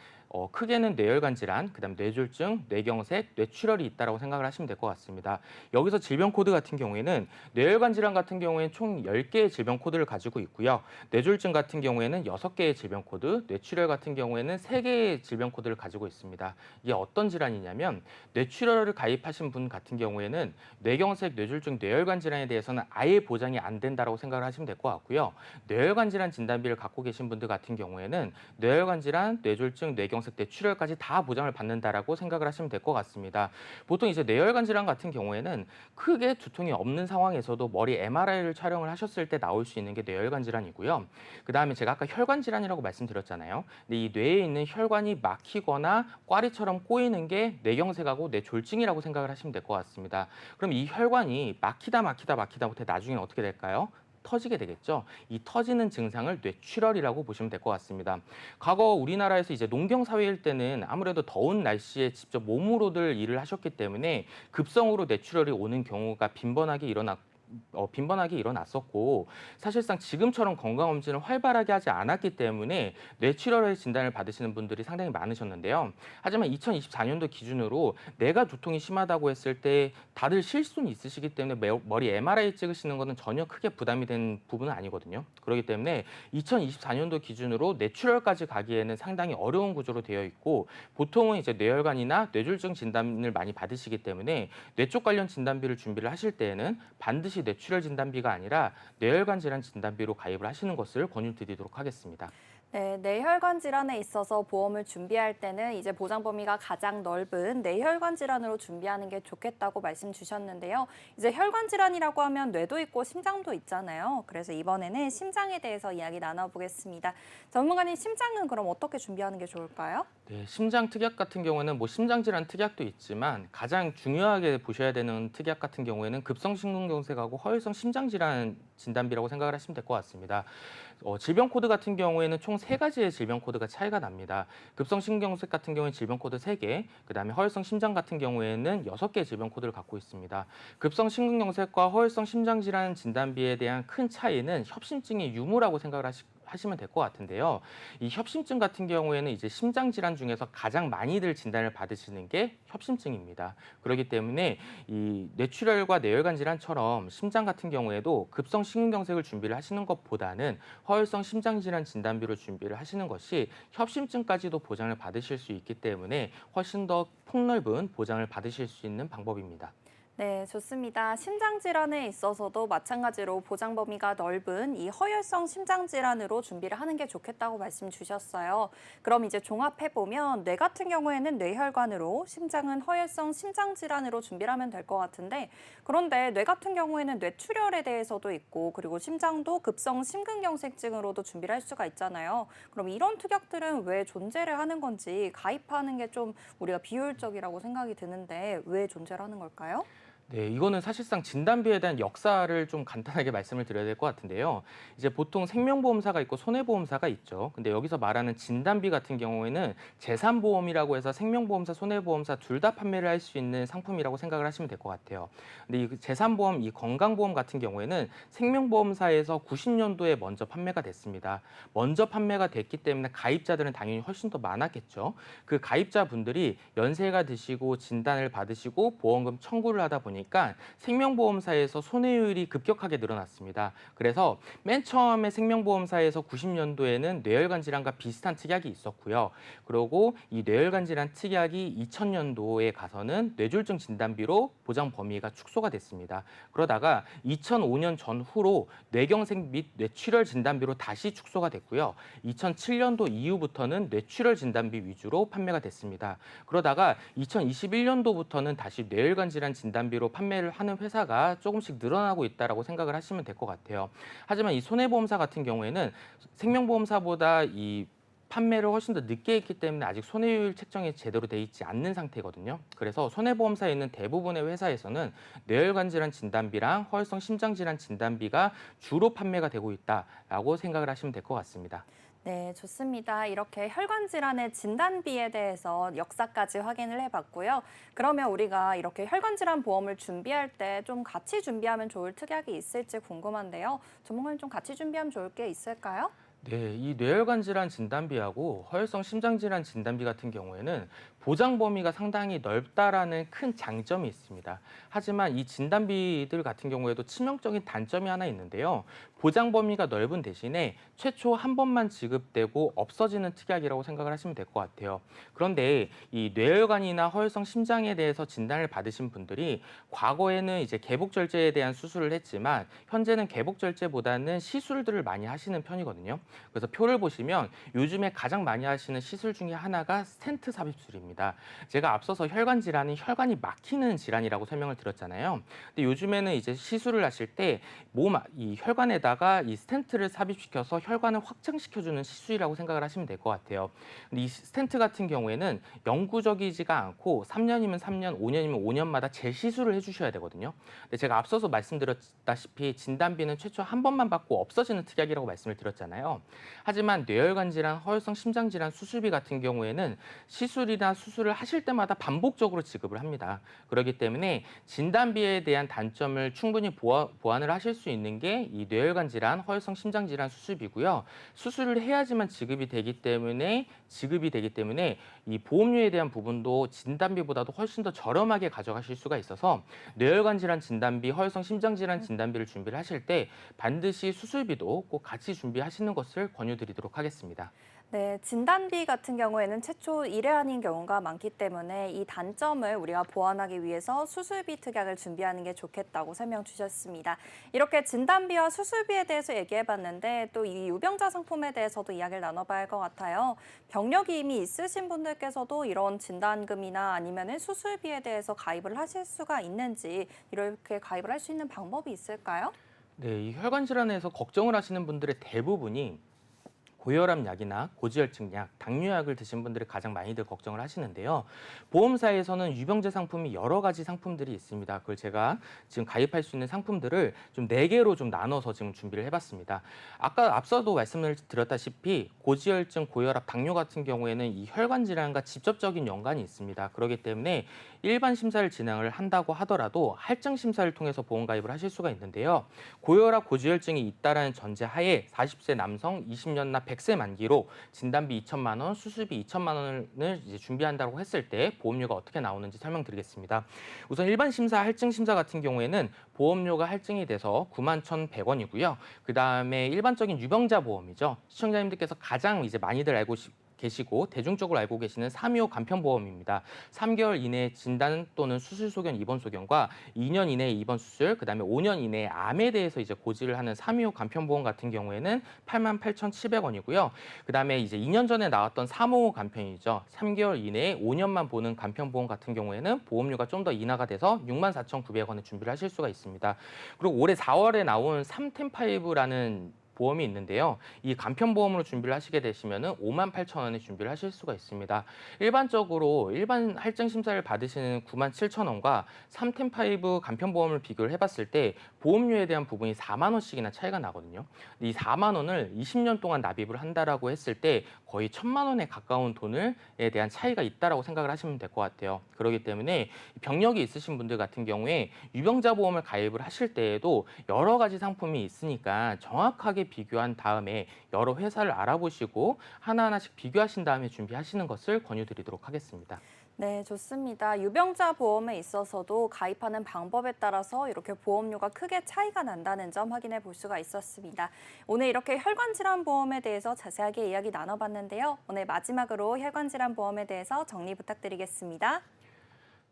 크게는 뇌혈관 질환, 그다음 뇌졸중, 뇌경색, 뇌출혈이 있다라고 생각을 하시면 될 것 같습니다. 여기서 질병 코드 같은 경우에는 뇌혈관 질환 같은 경우에는 총 10개의 질병 코드를 가지고 있고요. 뇌졸중 같은 경우에는 6개의 질병 코드, 뇌출혈 같은 경우에는 3개의 질병 코드를 가지고 있습니다. 이게 어떤 질환이냐면 뇌출혈을 가입하신 분 같은 경우에는 뇌경색, 뇌졸중, 뇌혈관 질환에 대해서는 아예 보장이 안 된다라고 생각을 하시면 될 것 같고요. 뇌혈관 질환 진단비를 갖고 계신 분들 같은 경우에는 뇌혈관 질환, 뇌졸중, 뇌경색, 뇌출혈까지 다 보장을 받는다라고 생각을 하시면 될 것 같습니다. 보통 이제 뇌혈관 질환 같은 경우에는 크게 두통이 없는 상황에서도 머리 MRI를 촬영을 하셨을 때 나올 수 있는 게 뇌혈관 질환이고요. 그다음에 제가 아까 혈관 질환이라고 말씀드렸잖아요. 근데 이 뇌에 있는 혈관이 막히거나 꽈리처럼 꼬이는 게 뇌경색하고 뇌졸중이라고 생각을 하시면 될 것 같습니다. 그럼 이 혈관이 막히다 못해 나중에는 어떻게 될까요? 터지게 되겠죠. 이 터지는 증상을 뇌출혈이라고 보시면 될 것 같습니다. 과거 우리나라에서 이제 농경 사회일 때는 아무래도 더운 날씨에 직접 몸으로들 일을 하셨기 때문에 급성으로 뇌출혈이 오는 경우가 빈번하게 일어났었고, 사실상 지금처럼 건강검진을 활발하게 하지 않았기 때문에 뇌출혈의 진단을 받으시는 분들이 상당히 많으셨는데요. 하지만 2024년도 기준으로 내가 두통이 심하다고 했을 때 다들 쉴 수는 있으시기 때문에 머리 MRI 찍으시는 것은 전혀 크게 부담이 되는 부분은 아니거든요. 그렇기 때문에 2024년도 기준으로 뇌출혈까지 가기에는 상당히 어려운 구조로 되어 있고, 보통은 이제 뇌혈관이나 뇌졸중 진단을 많이 받으시기 때문에 뇌 쪽 관련 진단비를 준비를 하실 때에는 반드시 뇌출혈 진단비가 아니라 뇌혈관 질환 진단비로 가입을 하시는 것을 권유드리도록 하겠습니다. 네, 뇌혈관 질환에 있어서 보험을 준비할 때는 이제 보장 범위가 가장 넓은 뇌혈관 질환으로 준비하는 게 좋겠다고 말씀 주셨는데요. 이제 혈관 질환이라고 하면 뇌도 있고 심장도 있잖아요. 그래서 이번에는 심장에 대해서 이야기 나눠보겠습니다. 전문가님, 심장은 그럼 어떻게 준비하는 게 좋을까요? 네, 심장 특약 같은 경우는 뭐 심장 질환 특약도 있지만 가장 중요하게 보셔야 되는 특약 같은 경우에는 급성심근경색하고 허혈성 심장 질환 진단비라고 생각을 하시면 될 것 같습니다. 질병 코드 같은 경우에는 총 3가지의 질병 코드가 차이가 납니다. 급성심근경색 같은 경우에는 질병 코드 3개, 그다음에 허혈성 심장 같은 경우에는 6개의 질병 코드를 갖고 있습니다. 급성심근경색과 허혈성 심장 질환 진단비에 대한 큰 차이는 협심증의 유무라고 생각을 하시면 될 것 같은데요. 이 협심증 같은 경우에는 이제 심장 질환 중에서 가장 많이들 진단을 받으시는 게 협심증입니다. 그렇기 때문에 이 뇌출혈과 뇌혈관 질환처럼 심장 같은 경우에도 급성 심근경색을 준비를 하시는 것보다는 허혈성 심장 질환 진단비로 준비를 하시는 것이 협심증까지도 보장을 받으실 수 있기 때문에 훨씬 더 폭넓은 보장을 받으실 수 있는 방법입니다. 네, 좋습니다. 심장 질환에 있어서도 마찬가지로 보장 범위가 넓은 이 허혈성 심장 질환으로 준비를 하는 게 좋겠다고 말씀 주셨어요. 그럼 이제 종합해 보면 뇌 같은 경우에는 뇌혈관으로, 심장은 허혈성 심장 질환으로 준비를 하면 될 것 같은데, 그런데 뇌 같은 경우에는 뇌출혈에 대해서도 있고, 그리고 심장도 급성 심근경색증으로도 준비를 할 수가 있잖아요. 그럼 이런 특약들은 왜 존재를 하는 건지, 가입하는 게 좀 우리가 비효율적이라고 생각이 드는데 왜 존재를 하는 걸까요? 네, 이거는 사실상 진단비에 대한 역사를 좀 간단하게 말씀을 드려야 될 것 같은데요. 이제 보통 생명보험사가 있고 손해보험사가 있죠. 근데 여기서 말하는 진단비 같은 경우에는 재산보험이라고 해서 생명보험사, 손해보험사 둘 다 판매를 할 수 있는 상품이라고 생각을 하시면 될 것 같아요. 근데 이 재산보험, 이 건강보험 같은 경우에는 생명보험사에서 90년도에 먼저 판매가 됐습니다. 먼저 판매가 됐기 때문에 가입자들은 당연히 훨씬 더 많았겠죠. 그 가입자분들이 연세가 드시고 진단을 받으시고 보험금 청구를 하다 보니까 생명보험사에서 손해율이 급격하게 늘어났습니다. 그래서 맨 처음에 생명보험사에서 90년도에는 뇌혈관 질환과 비슷한 특약이 있었고요. 그리고 이 뇌혈관 질환 특약이 2000년도에 가서는 뇌졸중 진단비로 보장 범위가 축소가 됐습니다. 그러다가 2005년 전후로 뇌경색 및 뇌출혈 진단비로 다시 축소가 됐고요. 2007년도 이후부터는 뇌출혈 진단비 위주로 판매가 됐습니다. 그러다가 2021년도부터는 다시 뇌혈관 질환 진단비로 판매를 하는 회사가 조금씩 늘어나고 있다라고 생각을 하시면 될 것 같아요. 하지만 이 손해보험사 같은 경우에는 생명보험사보다 이 판매를 훨씬 더 늦게 했기 때문에 아직 손해율 책정이 제대로 돼 있지 않는 상태거든요. 그래서 손해보험사에 있는 대부분의 회사에서는 뇌혈관 질환 진단비랑 허혈성 심장 질환 진단비가 주로 판매가 되고 있다라고 생각을 하시면 될 것 같습니다. 네, 좋습니다. 이렇게 혈관 질환의 진단비에 대해서 역사까지 확인을 해봤고요. 그러면 우리가 이렇게 혈관 질환 보험을 준비할 때 좀 같이 준비하면 좋을 특약이 있을지 궁금한데요. 전문가님 좀 같이 준비하면 좋을 게 있을까요? 네, 이 뇌혈관 질환 진단비하고 허혈성 심장 질환 진단비 같은 경우에는 보장 범위가 상당히 넓다라는 큰 장점이 있습니다. 하지만 이 진단비들 같은 경우에도 치명적인 단점이 하나 있는데요. 보장 범위가 넓은 대신에 최초 한 번만 지급되고 없어지는 특약이라고 생각을 하시면 될 것 같아요. 그런데 이 뇌혈관이나 허혈성 심장에 대해서 진단을 받으신 분들이 과거에는 이제 개복절제에 대한 수술을 했지만 현재는 개복절제보다는 시술들을 많이 하시는 편이거든요. 그래서 표를 보시면 요즘에 가장 많이 하시는 시술 중에 하나가 스텐트 삽입술입니다. 제가 앞서서 혈관 질환이 혈관이 막히는 질환이라고 설명을 드렸잖아요. 근데 요즘에는 이제 시술을 하실 때 이 혈관에다가 이 스텐트를 삽입시켜서 혈관을 확장시켜주는 시술이라고 생각을 하시면 될 것 같아요. 근데 이 스텐트 같은 경우에는 영구적이지가 않고 3년이면 3년, 5년이면 5년마다 재시술을 해주셔야 되거든요. 근데 제가 앞서서 말씀드렸다시피 진단비는 최초 한 번만 받고 없어지는 특약이라고 말씀을 드렸잖아요. 하지만 뇌혈관 질환, 허혈성 심장 질환 수술비 같은 경우에는 시술이나 수술을 하실 때마다 반복적으로 지급을 합니다. 그렇기 때문에 진단비에 대한 단점을 충분히 보완을 하실 수 있는 게 이 뇌혈관 질환, 허혈성 심장 질환 수술비고요. 수술을 해야지만 지급이 되기 때문에 이 보험료에 대한 부분도 진단비보다도 훨씬 더 저렴하게 가져가실 수가 있어서 뇌혈관 질환 진단비, 허혈성 심장 질환 진단비를 준비를 하실 때 반드시 수술비도 꼭 같이 준비하시는 것을 권유드리도록 하겠습니다. 네, 진단비 같은 경우에는 최초 1회 경우가 많기 때문에 이 단점을 우리가 보완하기 위해서 수술비 특약을 준비하는 게 좋겠다고 설명 주셨습니다. 이렇게 진단비와 수술비에 대해서 얘기해봤는데 또 이 유병자 상품에 대해서도 이야기를 나눠봐야 할 것 같아요. 병력이 이미 있으신 분들께서도 이런 진단금이나 아니면은 수술비에 대해서 가입을 하실 수가 있는지 이렇게 가입을 할 수 있는 방법이 있을까요? 네, 이 혈관 질환에서 걱정을 하시는 분들의 대부분이 고혈압 약이나 고지혈증 약, 당뇨약을 드신 분들이 가장 많이들 걱정을 하시는데요. 보험사에서는 유병재 상품이 여러 가지 상품들이 있습니다. 그걸 제가 지금 가입할 수 있는 상품들을 좀 4개로 좀 나눠서 지금 준비를 해봤습니다. 아까 앞서도 말씀을 드렸다시피 고지혈증, 고혈압, 당뇨 같은 경우에는 이 혈관 질환과 직접적인 연관이 있습니다. 그렇기 때문에 일반 심사를 진행을 한다고 하더라도 할증 심사를 통해서 보험 가입을 하실 수가 있는데요. 고혈압, 고지혈증이 있다라는 전제 하에 40세 남성, 20년 나 100세 만기로 진단비 2천만 원, 수술비 2천만 원을 이제 준비한다고 했을 때 보험료가 어떻게 나오는지 설명드리겠습니다. 우선 일반 심사, 할증 심사 같은 경우에는 보험료가 할증이 돼서 91,100원이고요. 그다음에 일반적인 유병자 보험이죠. 시청자님들께서 가장 이제 많이들 알고 계시고 대중적으로 알고 계시는 325 간편보험입니다. 3개월 이내 진단 또는 수술 소견, 입원 소견과 2년 이내에 입원 수술, 그다음에 5년 이내에 암에 대해서 이제 고지를 하는 325 간편보험 같은 경우에는 88,700원이고요. 그다음에 이제 2년 전에 나왔던 355 간편이죠. 3개월 이내에 5년만 보는 간편보험 같은 경우에는 보험료가 좀 더 인하가 돼서 64,900원에 준비를 하실 수가 있습니다. 그리고 올해 4월에 나온 3텐5라는 보험이 있는데요. 이 간편보험으로 준비를 하시게 되시면은 58,000원에 준비를 하실 수가 있습니다. 일반적으로 일반 할증 심사를 받으시는 97,000원과 3텐5 간편보험을 비교를 해봤을 때 보험료에 대한 부분이 4만 원씩이나 차이가 나거든요. 이 4만 원을 20년 동안 납입을 한다라고 했을 때 거의 1,000만 원에 가까운 돈에 대한 차이가 있다라고 생각을 하시면 될 것 같아요. 그렇기 때문에 병력이 있으신 분들 같은 경우에 유병자 보험을 가입을 하실 때에도 여러 가지 상품이 있으니까 정확하게 비교한 다음에 여러 회사를 알아보시고 하나하나씩 비교하신 다음에 준비하시는 것을 권유드리도록 하겠습니다. 네, 좋습니다. 유병자 보험에 있어서도 가입하는 방법에 따라서 이렇게 보험료가 크게 차이가 난다는 점 확인해 볼 수가 있었습니다. 오늘 이렇게 혈관질환 보험에 대해서 자세하게 이야기 나눠봤는데요. 오늘 마지막으로 혈관질환 보험에 대해서 정리 부탁드리겠습니다.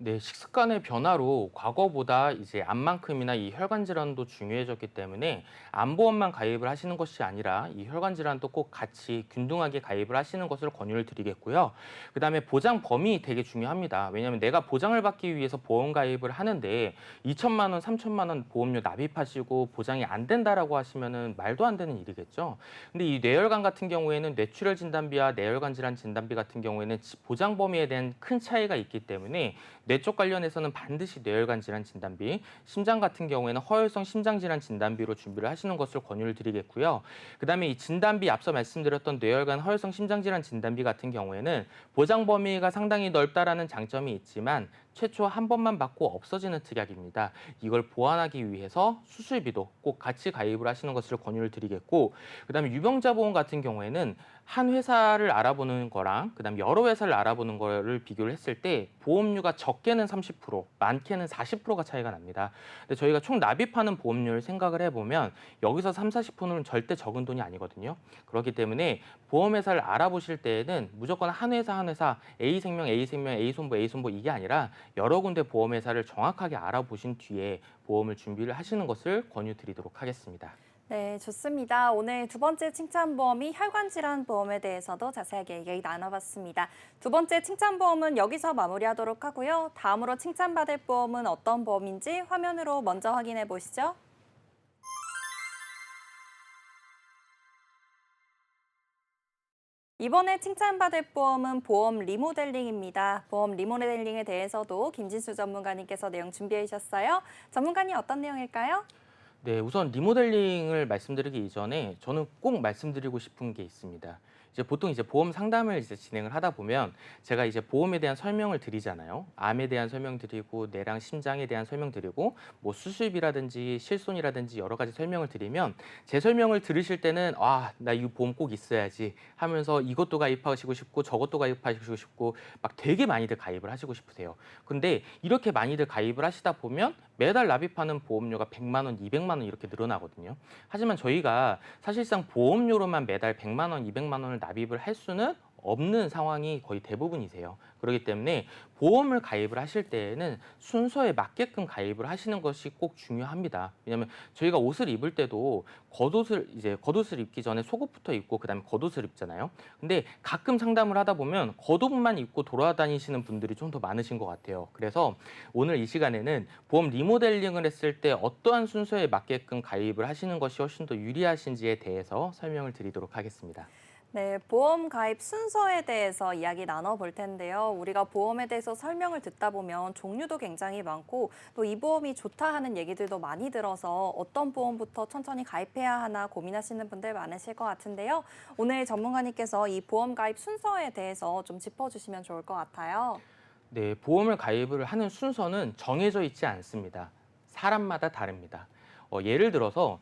네, 식습관의 변화로 과거보다 이제 암만큼이나 이 혈관 질환도 중요해졌기 때문에 암보험만 가입을 하시는 것이 아니라 이 혈관 질환도 꼭 같이 균등하게 가입을 하시는 것을 권유를 드리겠고요. 그다음에 보장 범위 되게 중요합니다. 왜냐하면 내가 보장을 받기 위해서 보험 가입을 하는데 2천만 원, 3천만 원 보험료 납입하시고 보장이 안 된다라고 하시면은 말도 안 되는 일이겠죠. 근데 이 뇌혈관 같은 경우에는 뇌출혈 진단비와 뇌혈관 질환 진단비 같은 경우에는 보장 범위에 대한 큰 차이가 있기 때문에 뇌 쪽 관련해서는 반드시 뇌혈관 질환 진단비, 심장 같은 경우에는 허혈성 심장 질환 진단비로 준비를 하시는 것을 권유를 드리겠고요. 그다음에 이 진단비 앞서 말씀드렸던 뇌혈관 허혈성 심장 질환 진단비 같은 경우에는 보장 범위가 상당히 넓다라는 장점이 있지만 최초 한 번만 받고 없어지는 특약입니다. 이걸 보완하기 위해서 수술비도 꼭 같이 가입을 하시는 것을 권유를 드리겠고, 그다음에 유병자 보험 같은 경우에는 한 회사를 알아보는 거랑 그다음에 여러 회사를 알아보는 거를 비교를 했을 때 보험료가 적게는 30%, 많게는 40%가 차이가 납니다. 근데 저희가 총 납입하는 보험료를 생각을 해보면 여기서 3, 40%는 절대 적은 돈이 아니거든요. 그렇기 때문에 보험회사를 알아보실 때에는 무조건 한 회사 한 회사 A생명, A생명, A손보, A손보 이게 아니라 여러 군데 보험회사를 정확하게 알아보신 뒤에 보험을 준비를 하시는 것을 권유드리도록 하겠습니다. 네, 좋습니다. 오늘 두 번째 칭찬보험이 혈관질환 보험에 대해서도 자세하게 얘기 나눠봤습니다. 두 번째 칭찬보험은 여기서 마무리하도록 하고요. 다음으로 칭찬받을 보험은 어떤 보험인지 화면으로 먼저 확인해 보시죠. 이번에 칭찬받을 보험은 보험 리모델링입니다. 보험 리모델링에 대해서도 김진수 전문가님께서 내용 준비해 주셨어요. 전문가님 어떤 내용일까요? 네, 우선 리모델링을 말씀드리기 이전에 저는 꼭 말씀드리고 싶은 게 있습니다. 이제 보통 이제 보험 상담을 이제 진행을 하다 보면 제가 이제 보험에 대한 설명을 드리잖아요. 암에 대한 설명 드리고 뇌랑 심장에 대한 설명 드리고 뭐 수술비라든지 실손이라든지 여러 가지 설명을 드리면 제 설명을 들으실 때는 아, 나 이 보험 꼭 있어야지 하면서 이것도 가입하시고 싶고 저것도 가입하시고 싶고 막 되게 많이들 가입을 하시고 싶으세요. 근데 이렇게 많이들 가입을 하시다 보면 매달 납입하는 보험료가 100만 원, 200만 원 이렇게 늘어나거든요. 하지만 저희가 사실상 보험료로만 매달 100만 원, 200만 원을 납입을 할 수는 없는 상황이 거의 대부분이세요. 그렇기 때문에 보험을 가입을 하실 때에는 순서에 맞게끔 가입을 하시는 것이 꼭 중요합니다. 왜냐하면 저희가 옷을 입을 때도 겉옷을 입기 전에 속옷부터 입고 그다음에 겉옷을 입잖아요. 근데 가끔 상담을 하다 보면 겉옷만 입고 돌아다니시는 분들이 좀 더 많으신 것 같아요. 그래서 오늘 이 시간에는 보험 리모델링을 했을 때 어떠한 순서에 맞게끔 가입을 하시는 것이 훨씬 더 유리하신지에 대해서 설명을 드리도록 하겠습니다. 네, 보험 가입 순서에 대해서 이야기 나눠볼 텐데요. 우리가 보험에 대해서 설명을 듣다 보면 종류도 굉장히 많고 또 이 보험이 좋다 하는 얘기들도 많이 들어서 어떤 보험부터 천천히 가입해야 하나 고민하시는 분들 많으실 것 같은데요. 오늘 전문가님께서 이 보험 가입 순서에 대해서 좀 짚어주시면 좋을 것 같아요. 네, 보험을 가입을 하는 순서는 정해져 있지 않습니다. 사람마다 다릅니다. 예를 들어서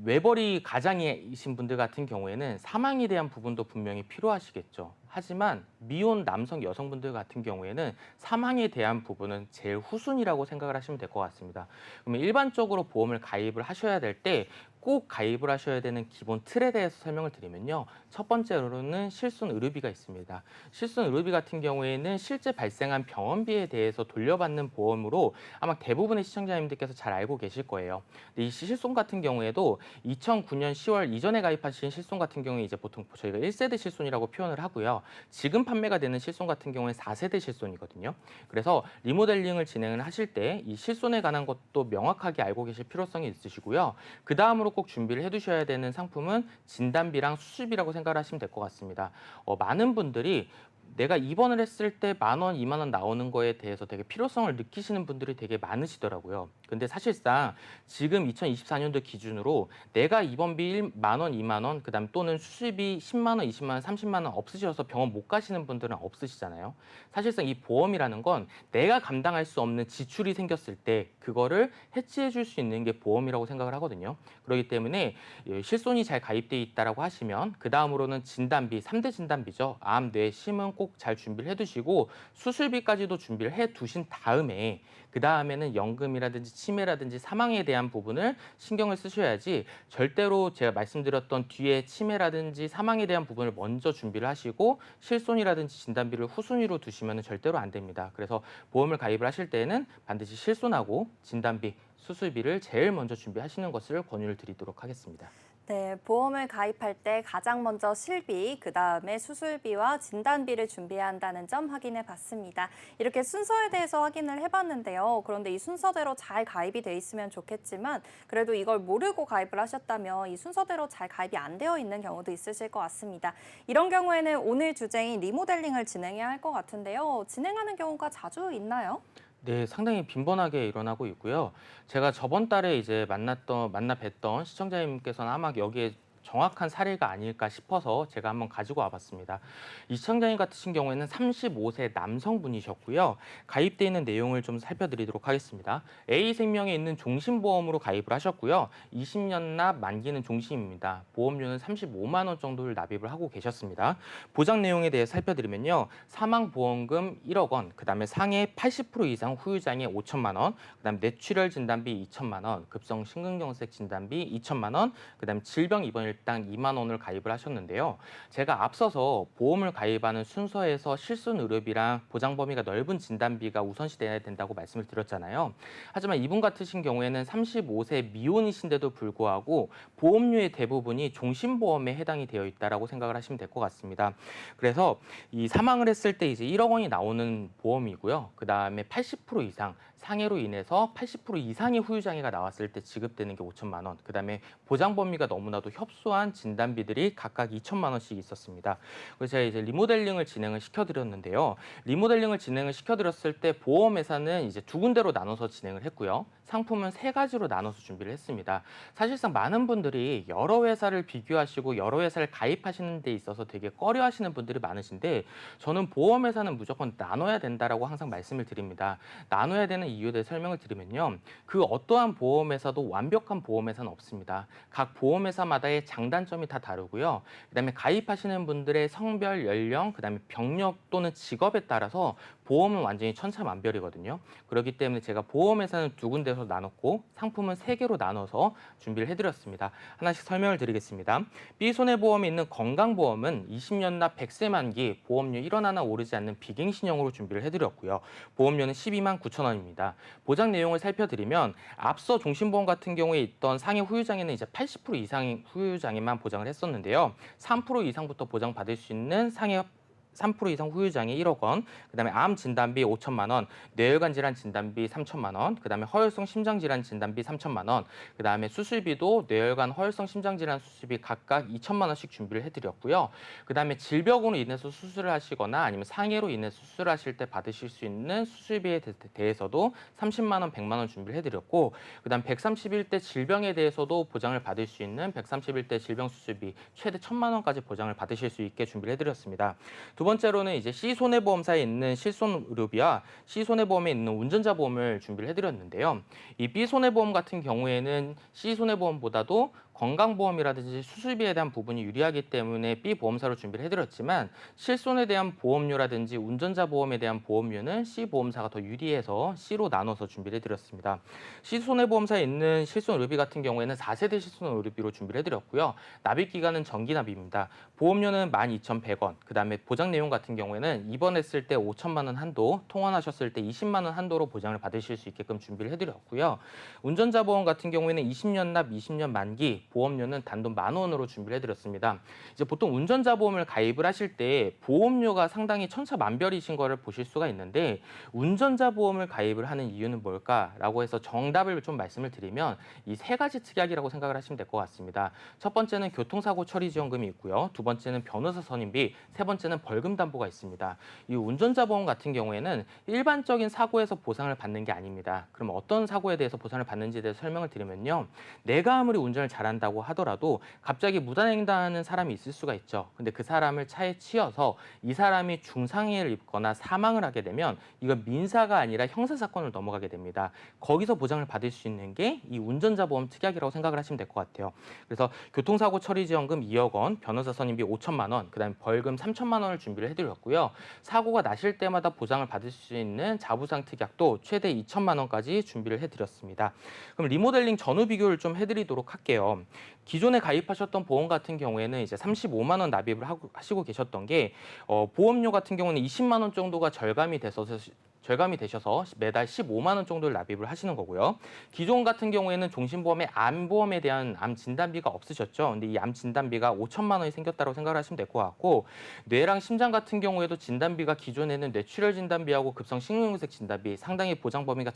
외벌이 가장이신 분들 같은 경우에는 사망에 대한 부분도 분명히 필요하시겠죠. 하지만 미혼 남성 여성분들 같은 경우에는 사망에 대한 부분은 제일 후순위라고 생각을 하시면 될 것 같습니다. 그러면 일반적으로 보험을 가입을 하셔야 될 때 꼭 가입을 하셔야 되는 기본 틀에 대해서 설명을 드리면요. 첫 번째로는 실손 의료비가 있습니다. 실손 의료비 같은 경우에는 실제 발생한 병원비에 대해서 돌려받는 보험으로 아마 대부분의 시청자님들께서 잘 알고 계실 거예요. 근데 이 실손 같은 경우에도 2009년 10월 이전에 가입하신 실손 같은 경우에 이제 보통 저희가 1세대 실손이라고 표현을 하고요. 지금 판매가 되는 실손 같은 경우에 4세대 실손이거든요. 그래서 리모델링을 진행을 하실 때 이 실손에 관한 것도 명확하게 알고 계실 필요성이 있으시고요. 그 다음으로 꼭 준비를 해두셔야 되는 상품은 진단비랑 수술비라고 생각을 하시면 될 것 같습니다. 많은 분들이 내가 입원을 했을 때 10,000원, 20,000원 나오는 거에 대해서 되게 필요성을 느끼시는 분들이 되게 많으시더라고요. 근데 사실상 지금 2024년도 기준으로 내가 입원비 10,000원, 20,000원, 그다음 또는 수술비 10만 원, 20만 원, 30만 원 없으셔서 병원 못 가시는 분들은 없으시잖아요. 사실상 이 보험이라는 건 내가 감당할 수 없는 지출이 생겼을 때 그거를 해치해 줄 수 있는 게 보험이라고 생각을 하거든요. 그렇기 때문에 실손이 잘 가입돼 있다라고 하시면 그 다음으로는 진단비, 3대 진단비죠. 암, 뇌, 심은 꼭 꼭 잘 준비를 해두시고 수술비까지도 준비를 해두신 다음에 그 다음에는 연금이라든지 치매라든지 사망에 대한 부분을 신경을 쓰셔야지 절대로 제가 말씀드렸던 뒤에 치매라든지 사망에 대한 부분을 먼저 준비를 하시고 실손이라든지 진단비를 후순위로 두시면 절대로 안 됩니다. 그래서 보험을 가입을 하실 때에는 반드시 실손하고 진단비, 수술비를 제일 먼저 준비하시는 것을 권유를 드리도록 하겠습니다. 네, 보험을 가입할 때 가장 먼저 실비, 그다음에 수술비와 진단비를 준비해야 한다는 점 확인해 봤습니다. 이렇게 순서에 대해서 확인을 해봤는데요. 그런데 이 순서대로 잘 가입이 돼 있으면 좋겠지만 그래도 이걸 모르고 가입을 하셨다면 이 순서대로 잘 가입이 안 되어 있는 경우도 있으실 것 같습니다. 이런 경우에는 오늘 주제인 리모델링을 진행해야 할 것 같은데요. 진행하는 경우가 자주 있나요? 네, 상당히 빈번하게 일어나고 있고요. 제가 저번 달에 이제 만나 뵀던 시청자님께서는 아마 여기에 정확한 사례가 아닐까 싶어서 제가 한번 가지고 와봤습니다. 이 시청자님 같으신 경우에는 35세 남성분이셨고요. 가입돼 있는 내용을 좀 살펴드리도록 하겠습니다. A생명에 있는 종신보험으로 가입을 하셨고요. 20년 납, 만기는 종신입니다. 보험료는 35만 원 정도를 납입을 하고 계셨습니다. 보장 내용에 대해 살펴드리면요. 사망보험금 1억 원, 그다음에 상해 80% 이상 후유장애 5천만 원, 그다음에 뇌출혈 진단비 2천만 원, 급성 심근경색 진단비 2천만 원, 그다음에 질병 입원일 당 2만 원을 가입을 하셨는데요. 제가 앞서서 보험을 가입하는 순서에서 실손 의료비랑 보장 범위가 넓은 진단비가 우선시돼야 된다고 말씀을 드렸잖아요. 하지만 이분 같으신 경우에는 35세 미혼이신데도 불구하고 보험료의 대부분이 종신보험에 해당이 되어 있다라고 생각을 하시면 될 것 같습니다. 그래서 이 사망을 했을 때 이제 1억 원이 나오는 보험이고요. 그다음에 80% 이상 상해로 인해서 80% 이상의 후유장애가 나왔을 때 지급되는 게 5천만 원. 그다음에 보장 범위가 너무나도 협소한 진단비들이 각각 2천만 원씩 있었습니다. 그래서 제가 이제 리모델링을 진행을 시켜드렸는데요. 리모델링을 진행을 시켜드렸을 때 보험회사는 이제 두 군데로 나눠서 진행을 했고요. 상품은 세 가지로 나눠서 준비를 했습니다. 사실상 많은 분들이 여러 회사를 비교하시고 여러 회사를 가입하시는 데 있어서 되게 꺼려하시는 분들이 많으신데 저는 보험회사는 무조건 나눠야 된다라고 항상 말씀을 드립니다. 나눠야 되는 이유에 대해 설명을 드리면요. 그 어떠한 보험회사도 완벽한 보험회사는 없습니다. 각 보험회사마다의 장단점이 다 다르고요. 그다음에 가입하시는 분들의 성별, 연령, 그다음에 병력 또는 직업에 따라서 보험은 완전히 천차만별이거든요. 그렇기 때문에 제가 보험회사는 두 군데서 나눴고 상품은 세 개로 나눠서 준비를 해드렸습니다. 하나씩 설명을 드리겠습니다. B손해보험에 있는 건강보험은 20년 납 100세 만기 보험료 1원 하나 오르지 않는 비갱신형으로 준비를 해드렸고요. 보험료는 12만 9천 원입니다. 보장 내용을 살펴드리면 앞서 종신보험 같은 경우에 있던 상해 후유장애는 이제 80% 이상의 후유장애만 보장을 했었는데요. 3% 이상부터 보장받을 수 있는 상해 3% 이상 후유장애 1억 원, 그다음에 암 진단비 5천만 원, 뇌혈관 질환 진단비 3천만 원, 그다음에 허혈성 심장 질환 진단비 3천만 원, 그다음에 수술비도 뇌혈관 허혈성 심장 질환 수술비 각각 2천만 원씩 준비를 해드렸고요. 그다음에 질병으로 인해서 수술을 하시거나 아니면 상해로 인해서 수술하실 때 받으실 수 있는 수술비에 대해서도 30만 원, 100만 원 준비를 해드렸고, 그다음 131대 질병에 대해서도 보장을 받을 수 있는 131대 질병 수술비 최대 1,000만 원까지 보장을 받으실 수 있게 준비를 해드렸습니다. 두 번째로는 이제 C손해보험사에 있는 실손의료비와 C손해보험에 있는 운전자 보험을 준비를 해드렸는데요. 이 B손해보험 같은 경우에는 C손해보험보다도 건강보험이라든지 수술비에 대한 부분이 유리하기 때문에 B보험사로 준비를 해드렸지만 실손에 대한 보험료라든지 운전자 보험에 대한 보험료는 C보험사가 더 유리해서 C로 나눠서 준비를 해드렸습니다. C손해보험사에 있는 실손의료비 같은 경우에는 4세대 실손의료비로 준비를 해드렸고요. 납입기간은 정기납입니다. 보험료는 12,100원, 그다음에 보장 내용 같은 경우에는 입원했을 때 5천만 원 한도, 통원하셨을 때 20만 원 한도로 보장을 받으실 수 있게끔 준비를 해드렸고요. 운전자 보험 같은 경우에는 20년 납, 20년 만기, 보험료는 단돈 10,000원으로 준비를 해드렸습니다. 이제 보통 운전자 보험을 가입을 하실 때 보험료가 상당히 천차만별이신 거를 보실 수가 있는데 운전자 보험을 가입을 하는 이유는 뭘까라고 해서 정답을 좀 말씀을 드리면 이 세 가지 특약이라고 생각을 하시면 될 것 같습니다. 첫 번째는 교통사고 처리 지원금이 있고요. 두 번째는 변호사 선임비, 세 번째는 벌금 담보가 있습니다. 이 운전자 보험 같은 경우에는 일반적인 사고에서 보상을 받는 게 아닙니다. 그럼 어떤 사고에 대해서 보상을 받는지에 대해서 설명을 드리면요. 내가 아무리 운전을 잘한다 한다고 하더라도 갑자기 무단횡단하는 사람이 있을 수가 있죠. 근데 그 사람을 차에 치여서 이 사람이 중상해를 입거나 사망을 하게 되면 이건 민사가 아니라 형사사건으로 넘어가게 됩니다. 거기서 보장을 받을 수 있는 게 이 운전자 보험 특약이라고 생각을 하시면 될 것 같아요. 그래서 교통사고 처리 지원금 2억 원, 변호사 선임비 5천만 원, 그다음에 벌금 3천만 원을 준비를 해드렸고요. 사고가 나실 때마다 보장을 받을 수 있는 자부상 특약도 최대 2천만 원까지 준비를 해드렸습니다. 그럼 리모델링 전후 비교를 좀 해드리도록 할게요. 기존에 가입하셨던 보험 같은 경우에는 이제 35만 원 납입을 하시고 계셨던 게 보험료 같은 경우는 20만 원 정도가 절감이 되셔서 매달 15만 원 정도를 납입을 하시는 거고요. 기존 같은 경우에는 종신보험에 암보험에 대한 암 진단비가 없으셨죠. 근데 이 암 진단비가 5천만 원이 생겼다고 생각을 하시면 될 것 같고, 뇌랑 심장 같은 경우에도 진단비가 기존에는 뇌출혈 진단비하고 급성 심근경색 진단비 상당히 보장 범위가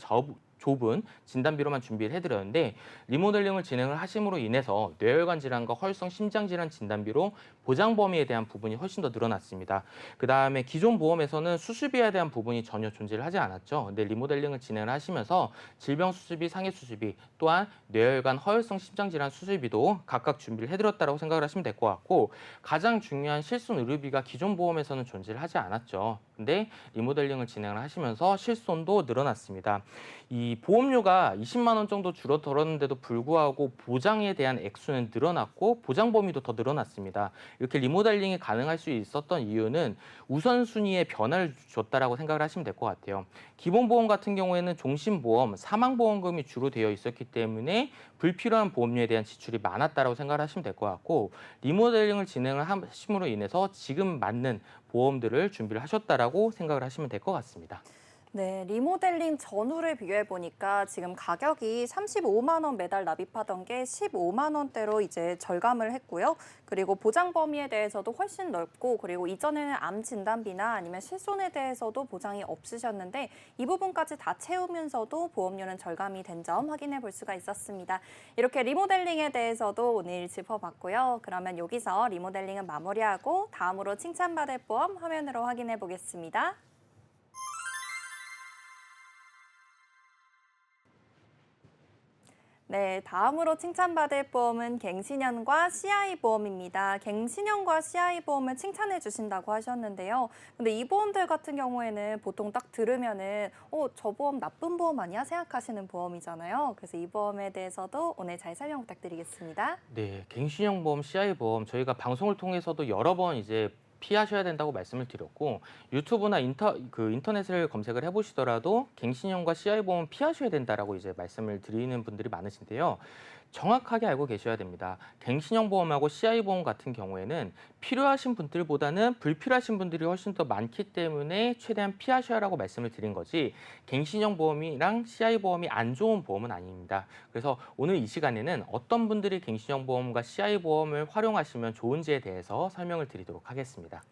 좁은 진단비로만 준비를 해드렸는데, 리모델링을 진행을 하심으로 인해서 뇌혈관 질환과 허혈성 심장 질환 진단비로 보장 범위에 대한 부분이 훨씬 더 늘어났습니다. 그 다음에 기존 보험에서는 수술비에 대한 부분이 전혀 존재를 하지 않았죠. 근데 리모델링을 진행을 하시면서 질병 수술비, 상해 수술비, 또한 뇌혈관, 허혈성 심장 질환 수술비도 각각 준비를 해드렸다고 생각을 하시면 될 것 같고, 가장 중요한 실손 의료비가 기존 보험에서는 존재를 하지 않았죠. 근데 리모델링을 진행을 하시면서 실손도 늘어났습니다. 이 보험료가 20만 원 정도 줄어들었는데도 불구하고 보장에 대한 액수는 늘어났고 보장 범위도 더 늘어났습니다. 이렇게 리모델링이 가능할 수 있었던 이유는 우선순위의 변화를 줬다라고 생각을 하시면 될 것 같아요. 기본보험 같은 경우에는 종신보험, 사망보험금이 주로 되어 있었기 때문에 불필요한 보험료에 대한 지출이 많았다라고 생각을 하시면 될 것 같고, 리모델링을 진행을 하심으로 인해서 지금 맞는 보험들을 준비를 하셨다라고 생각을 하시면 될 것 같습니다. 네, 리모델링 전후를 비교해 보니까 지금 가격이 35만 원 매달 납입하던 게 15만 원대로 이제 절감을 했고요. 그리고 보장 범위에 대해서도 훨씬 넓고, 그리고 이전에는 암 진단비나 아니면 실손에 대해서도 보장이 없으셨는데 이 부분까지 다 채우면서도 보험료는 절감이 된 점 확인해 볼 수가 있었습니다. 이렇게 리모델링에 대해서도 오늘 짚어봤고요. 그러면 여기서 리모델링은 마무리하고 다음으로 칭찬받을 보험 화면으로 확인해 보겠습니다. 네, 다음으로 칭찬받을 보험은 갱신형과 CI 보험입니다. 갱신형과 CI 보험을 칭찬해 주신다고 하셨는데요. 근데 이 보험들 같은 경우에는 보통 딱 들으면은 저 보험 나쁜 보험 아니야? 생각하시는 보험이잖아요. 그래서 이 보험에 대해서도 오늘 잘 설명 부탁드리겠습니다. 네, 갱신형 보험, CI 보험 저희가 방송을 통해서도 여러 번 이제 피하셔야 된다고 말씀을 드렸고, 유튜브나 인터넷을 검색을 해보시더라도 갱신형과 CI 보험 피하셔야 된다라고 이제 말씀을 드리는 분들이 많으신데요. 정확하게 알고 계셔야 됩니다. 갱신형 보험하고 CI 보험 같은 경우에는 필요하신 분들보다는 불필요하신 분들이 훨씬 더 많기 때문에 최대한 피하셔라고 말씀을 드린 거지, 갱신형 보험이랑 CI 보험이 안 좋은 보험은 아닙니다. 그래서 오늘 이 시간에는 어떤 분들이 갱신형 보험과 CI 보험을 활용하시면 좋은지에 대해서 설명을 드리도록 하겠습니다.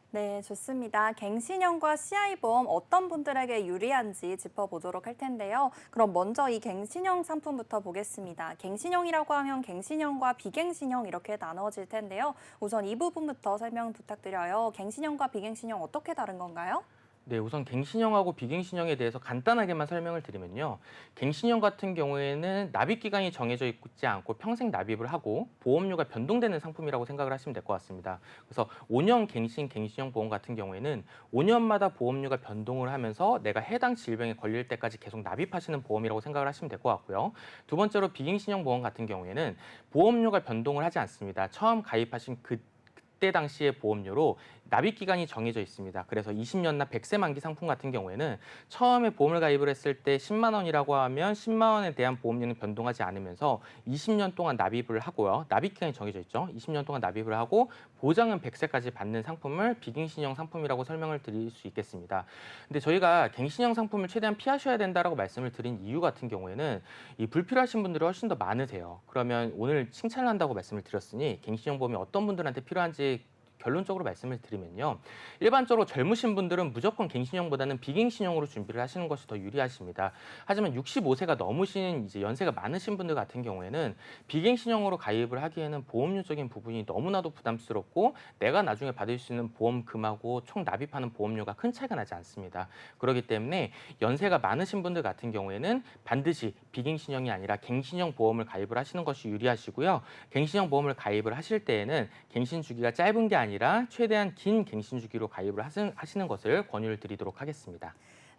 네, 좋습니다. 갱신형과 CI 보험 어떤 분들에게 유리한지 짚어보도록 할 텐데요. 그럼 먼저 이 갱신형 상품부터 보겠습니다. 갱신형이라고 하면 갱신형과 비갱신형 이렇게 나눠질 텐데요. 우선 이 부분부터 설명 부탁드려요. 갱신형과 비갱신형 어떻게 다른 건가요? 네, 우선 갱신형하고 비갱신형에 대해서 간단하게만 설명을 드리면요. 갱신형 같은 경우에는 납입 기간이 정해져 있지 않고 평생 납입을 하고 보험료가 변동되는 상품이라고 생각을 하시면 될 것 같습니다. 그래서 5년 갱신형 보험 같은 경우에는 5년마다 보험료가 변동을 하면서 내가 해당 질병에 걸릴 때까지 계속 납입하시는 보험이라고 생각을 하시면 될 것 같고요. 두 번째로 비갱신형 보험 같은 경우에는 보험료가 변동을 하지 않습니다. 처음 가입하신 그때 당시의 보험료로 납입 기간이 정해져 있습니다. 그래서 20년나 100세 만기 상품 같은 경우에는 처음에 보험을 가입을 했을 때 10만 원이라고 하면 10만 원에 대한 보험료는 변동하지 않으면서 20년 동안 납입을 하고요. 납입 기간이 정해져 있죠. 20년 동안 납입을 하고 보장은 100세까지 받는 상품을 비갱신형 상품이라고 설명을 드릴 수 있겠습니다. 근데 저희가 갱신형 상품을 최대한 피하셔야 된다라고 말씀을 드린 이유 같은 경우에는 이 불필요하신 분들이 훨씬 더 많으세요. 그러면 오늘 칭찬을 한다고 말씀을 드렸으니 갱신형 보험이 어떤 분들한테 필요한지 결론적으로 말씀을 드리면요. 일반적으로 젊으신 분들은 무조건 갱신형보다는 비갱신형으로 준비를 하시는 것이 더 유리하십니다. 하지만 65세가 넘으신 이제 연세가 많으신 분들 같은 경우에는 비갱신형으로 가입을 하기에는 보험료적인 부분이 너무나도 부담스럽고 내가 나중에 받을 수 있는 보험금하고 총 납입하는 보험료가 큰 차이가 나지 않습니다. 그렇기 때문에 연세가 많으신 분들 같은 경우에는 반드시 비갱신형이 아니라 갱신형 보험을 가입을 하시는 것이 유리하시고요. 갱신형 보험을 가입을 하실 때에는 갱신 주기가 짧은 게 아니라 최대한 긴 갱신 주기로 가입을 하시는 것을 권유를 드리도록 하겠습니다.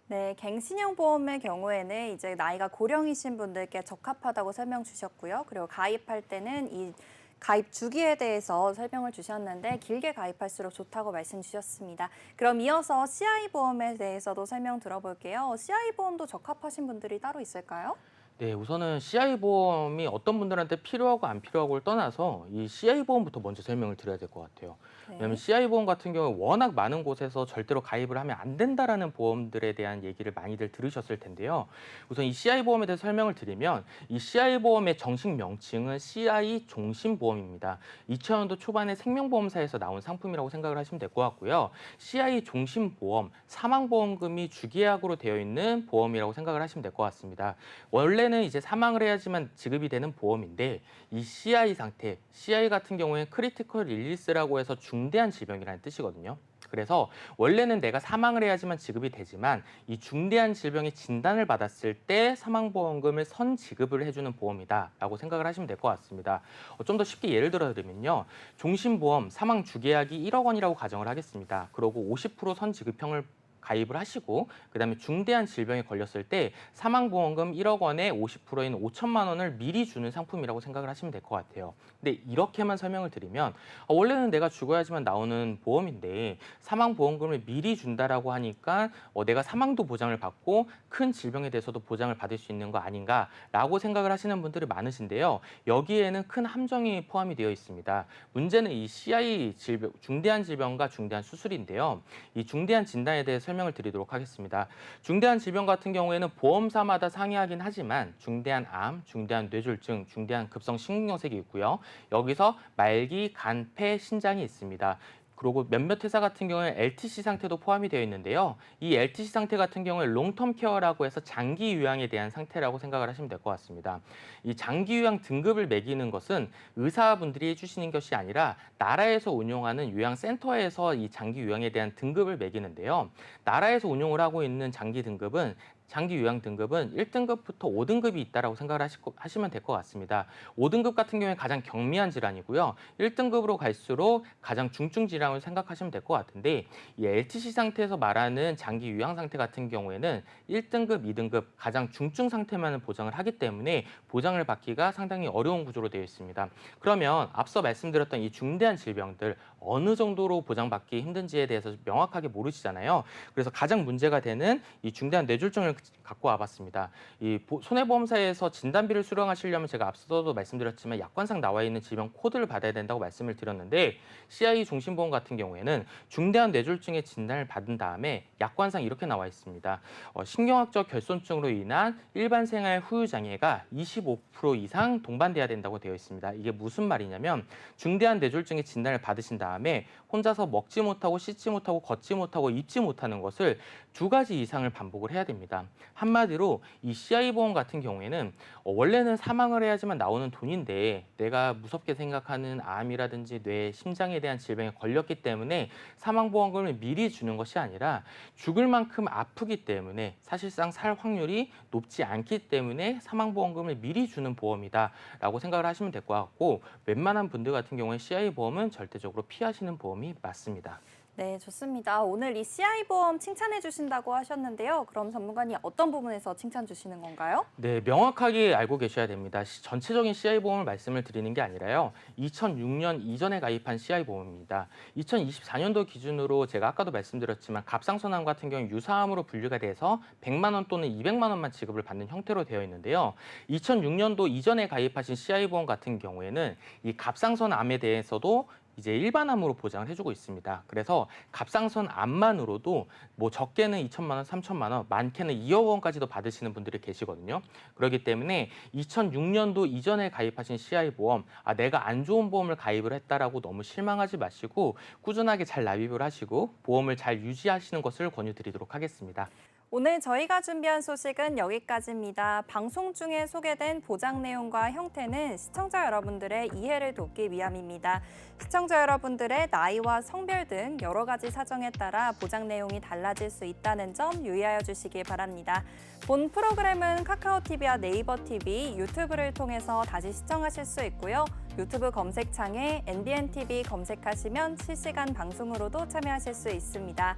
네, 갱신형 보험의 경우에는 이제 나이가 고령이신 분들께 적합하다고 설명 주셨고요. 그리고 가입할 때는 이 가입 주기에 대해서 설명을 주셨는데 길게 가입할수록 좋다고 말씀 주셨습니다. 그럼 이어서 CI 보험에 대해서도 설명 들어볼게요. CI 보험도 적합하신 분들이 따로 있을까요? 네, 우선은 CI 보험이 어떤 분들한테 필요하고 안 필요하고를 떠나서 이 CI 보험부터 먼저 설명을 드려야 될 것 같아요. 왜냐하면 네. CI 보험 같은 경우 워낙 많은 곳에서 절대로 가입을 하면 안 된다라는 보험들에 대한 얘기를 많이들 들으셨을 텐데요. 우선 이 CI 보험에 대해서 설명을 드리면 이 CI 보험의 정식 명칭은 CI 종신보험입니다. 2000년도 초반에 생명보험사에서 나온 상품이라고 생각을 하시면 될 것 같고요. CI 종신보험, 사망보험금이 주계약으로 되어 있는 보험이라고 생각을 하시면 될 것 같습니다. 원래는 이제 사망을 해야지만 지급이 되는 보험인데 이 CI 상태, CI 같은 경우에는 크리티컬 일리스라고 해서 중대한 질병이라는 뜻이거든요. 그래서 원래는 내가 사망을 해야지만 지급이 되지만 이 중대한 질병의 진단을 받았을 때 사망보험금을 선지급을 해주는 보험이다라고 생각을 하시면 될 것 같습니다. 좀 더 쉽게 예를 들어드리면요. 종신보험 사망 주계약이 1억 원이라고 가정을 하겠습니다. 그러고 50% 선지급형을 가입을 하시고 그다음에 중대한 질병에 걸렸을 때 사망보험금 1억 원에 50%인 5천만 원을 미리 주는 상품이라고 생각을 하시면 될 것 같아요. 근데 이렇게만 설명을 드리면 원래는 내가 죽어야지만 나오는 보험인데 사망보험금을 미리 준다라고 하니까 내가 사망도 보장을 받고 큰 질병에 대해서도 보장을 받을 수 있는 거 아닌가라고 생각을 하시는 분들이 많으신데요. 여기에는 큰 함정이 포함이 되어 있습니다. 문제는 이 CI 질병, 중대한 질병과 중대한 수술인데요. 이 중대한 진단에 대해 설명을 드리도록 하겠습니다. 중대한 질병 같은 경우에는 보험사마다 상이하긴 하지만 중대한 암, 중대한 뇌졸중, 중대한 급성심근경색이 있고요. 여기서 말기, 간, 폐, 신장이 있습니다. 그리고 몇몇 회사 같은 경우에 LTC 상태도 포함이 되어 있는데요. 이 LTC 상태 같은 경우에 롱텀 케어라고 해서 장기 요양에 대한 상태라고 생각을 하시면 될 것 같습니다. 이 장기 요양 등급을 매기는 것은 의사분들이 해주시는 것이 아니라 나라에서 운영하는 요양센터에서 이 장기 요양에 대한 등급을 매기는데요. 나라에서 운영을 하고 있는 장기 요양 등급은 1등급부터 5등급이 있다라고 생각을 하시면 될 것 같습니다. 5등급 같은 경우에 가장 경미한 질환이고요. 1등급으로 갈수록 가장 중증 질환을 생각하시면 될 것 같은데 이 LTC 상태에서 말하는 장기 요양 상태 같은 경우에는 1등급, 2등급 가장 중증 상태만을 보장을 하기 때문에 보장을 받기가 상당히 어려운 구조로 되어 있습니다. 그러면 앞서 말씀드렸던 이 중대한 질병들 어느 정도로 보장받기 힘든지에 대해서 명확하게 모르시잖아요. 그래서 가장 문제가 되는 이 중대한 뇌졸중을 갖고 와봤습니다. 이 손해보험사에서 진단비를 수령하시려면 제가 앞서도 말씀드렸지만 약관상 나와 있는 질병 코드를 받아야 된다고 말씀을 드렸는데 CI 종신보험 같은 경우에는 중대한 뇌졸중의 진단을 받은 다음에 약관상 이렇게 나와 있습니다. 신경학적 결손증으로 인한 일반 생활 후유 장애가 25% 이상 동반돼야 된다고 되어 있습니다. 이게 무슨 말이냐면 중대한 뇌졸중의 진단을 받으신 다음에 혼자서 먹지 못하고 씻지 못하고 걷지 못하고 입지 못하는 것을 2가지 이상을 반복을 해야 됩니다. 한마디로 이 CI 보험 같은 경우에는 원래는 사망을 해야지만 나오는 돈인데 내가 무섭게 생각하는 암이라든지 뇌, 심장에 대한 질병에 걸렸기 때문에 사망보험금을 미리 주는 것이 아니라 죽을 만큼 아프기 때문에 사실상 살 확률이 높지 않기 때문에 사망보험금을 미리 주는 보험이다라고 생각을 하시면 될 것 같고 웬만한 분들 같은 경우에 CI 보험은 절대적으로 피하시는 보험이 맞습니다. 네, 좋습니다. 오늘 이 CI 보험 칭찬해 주신다고 하셨는데요. 그럼 전문가님 어떤 부분에서 칭찬 주시는 건가요? 네, 명확하게 알고 계셔야 됩니다. 전체적인 CI 보험을 말씀을 드리는 게 아니라요. 2006년 이전에 가입한 CI 보험입니다. 2024년도 기준으로 제가 아까도 말씀드렸지만 갑상선암 같은 경우 유사암으로 분류가 돼서 100만 원 또는 200만 원만 지급을 받는 형태로 되어 있는데요. 2006년도 이전에 가입하신 CI 보험 같은 경우에는 이 갑상선암에 대해서도 이제 일반암으로 보장을 해주고 있습니다. 그래서 갑상선 암만으로도 뭐 적게는 2천만 원, 3천만 원, 많게는 2억 원까지도 받으시는 분들이 계시거든요. 그렇기 때문에 2006년도 이전에 가입하신 CI 보험, 내가 안 좋은 보험을 가입을 했다라고 너무 실망하지 마시고 꾸준하게 잘 납입을 하시고 보험을 잘 유지하시는 것을 권유드리도록 하겠습니다. 오늘 저희가 준비한 소식은 여기까지입니다. 방송 중에 소개된 보장 내용과 형태는 시청자 여러분들의 이해를 돕기 위함입니다. 시청자 여러분들의 나이와 성별 등 여러 가지 사정에 따라 보장 내용이 달라질 수 있다는 점 유의하여 주시기 바랍니다. 본 프로그램은 카카오TV와 네이버TV, 유튜브를 통해서 다시 시청하실 수 있고요. 유튜브 검색창에 NBNTV 검색하시면 실시간 방송으로도 참여하실 수 있습니다.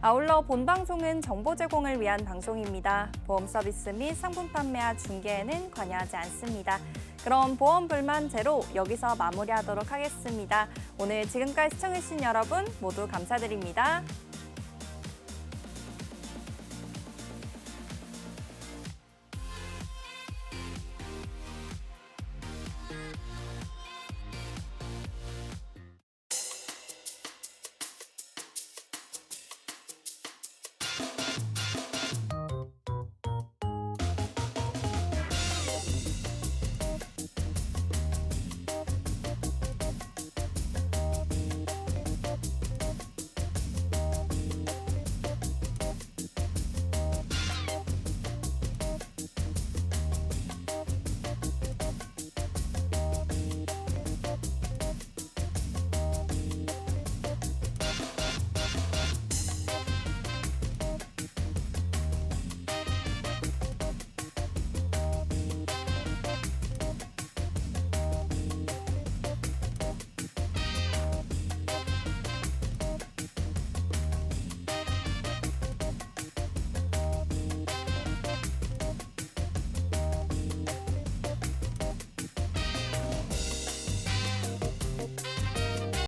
아울러 본 방송은 정보 제공을 위한 방송입니다. 보험 서비스 및 상품 판매와 중개에는 관여하지 않습니다. 그럼 보험 불만 제로 여기서 마무리하도록 하겠습니다. 오늘 지금까지 시청해주신 여러분 모두 감사드립니다.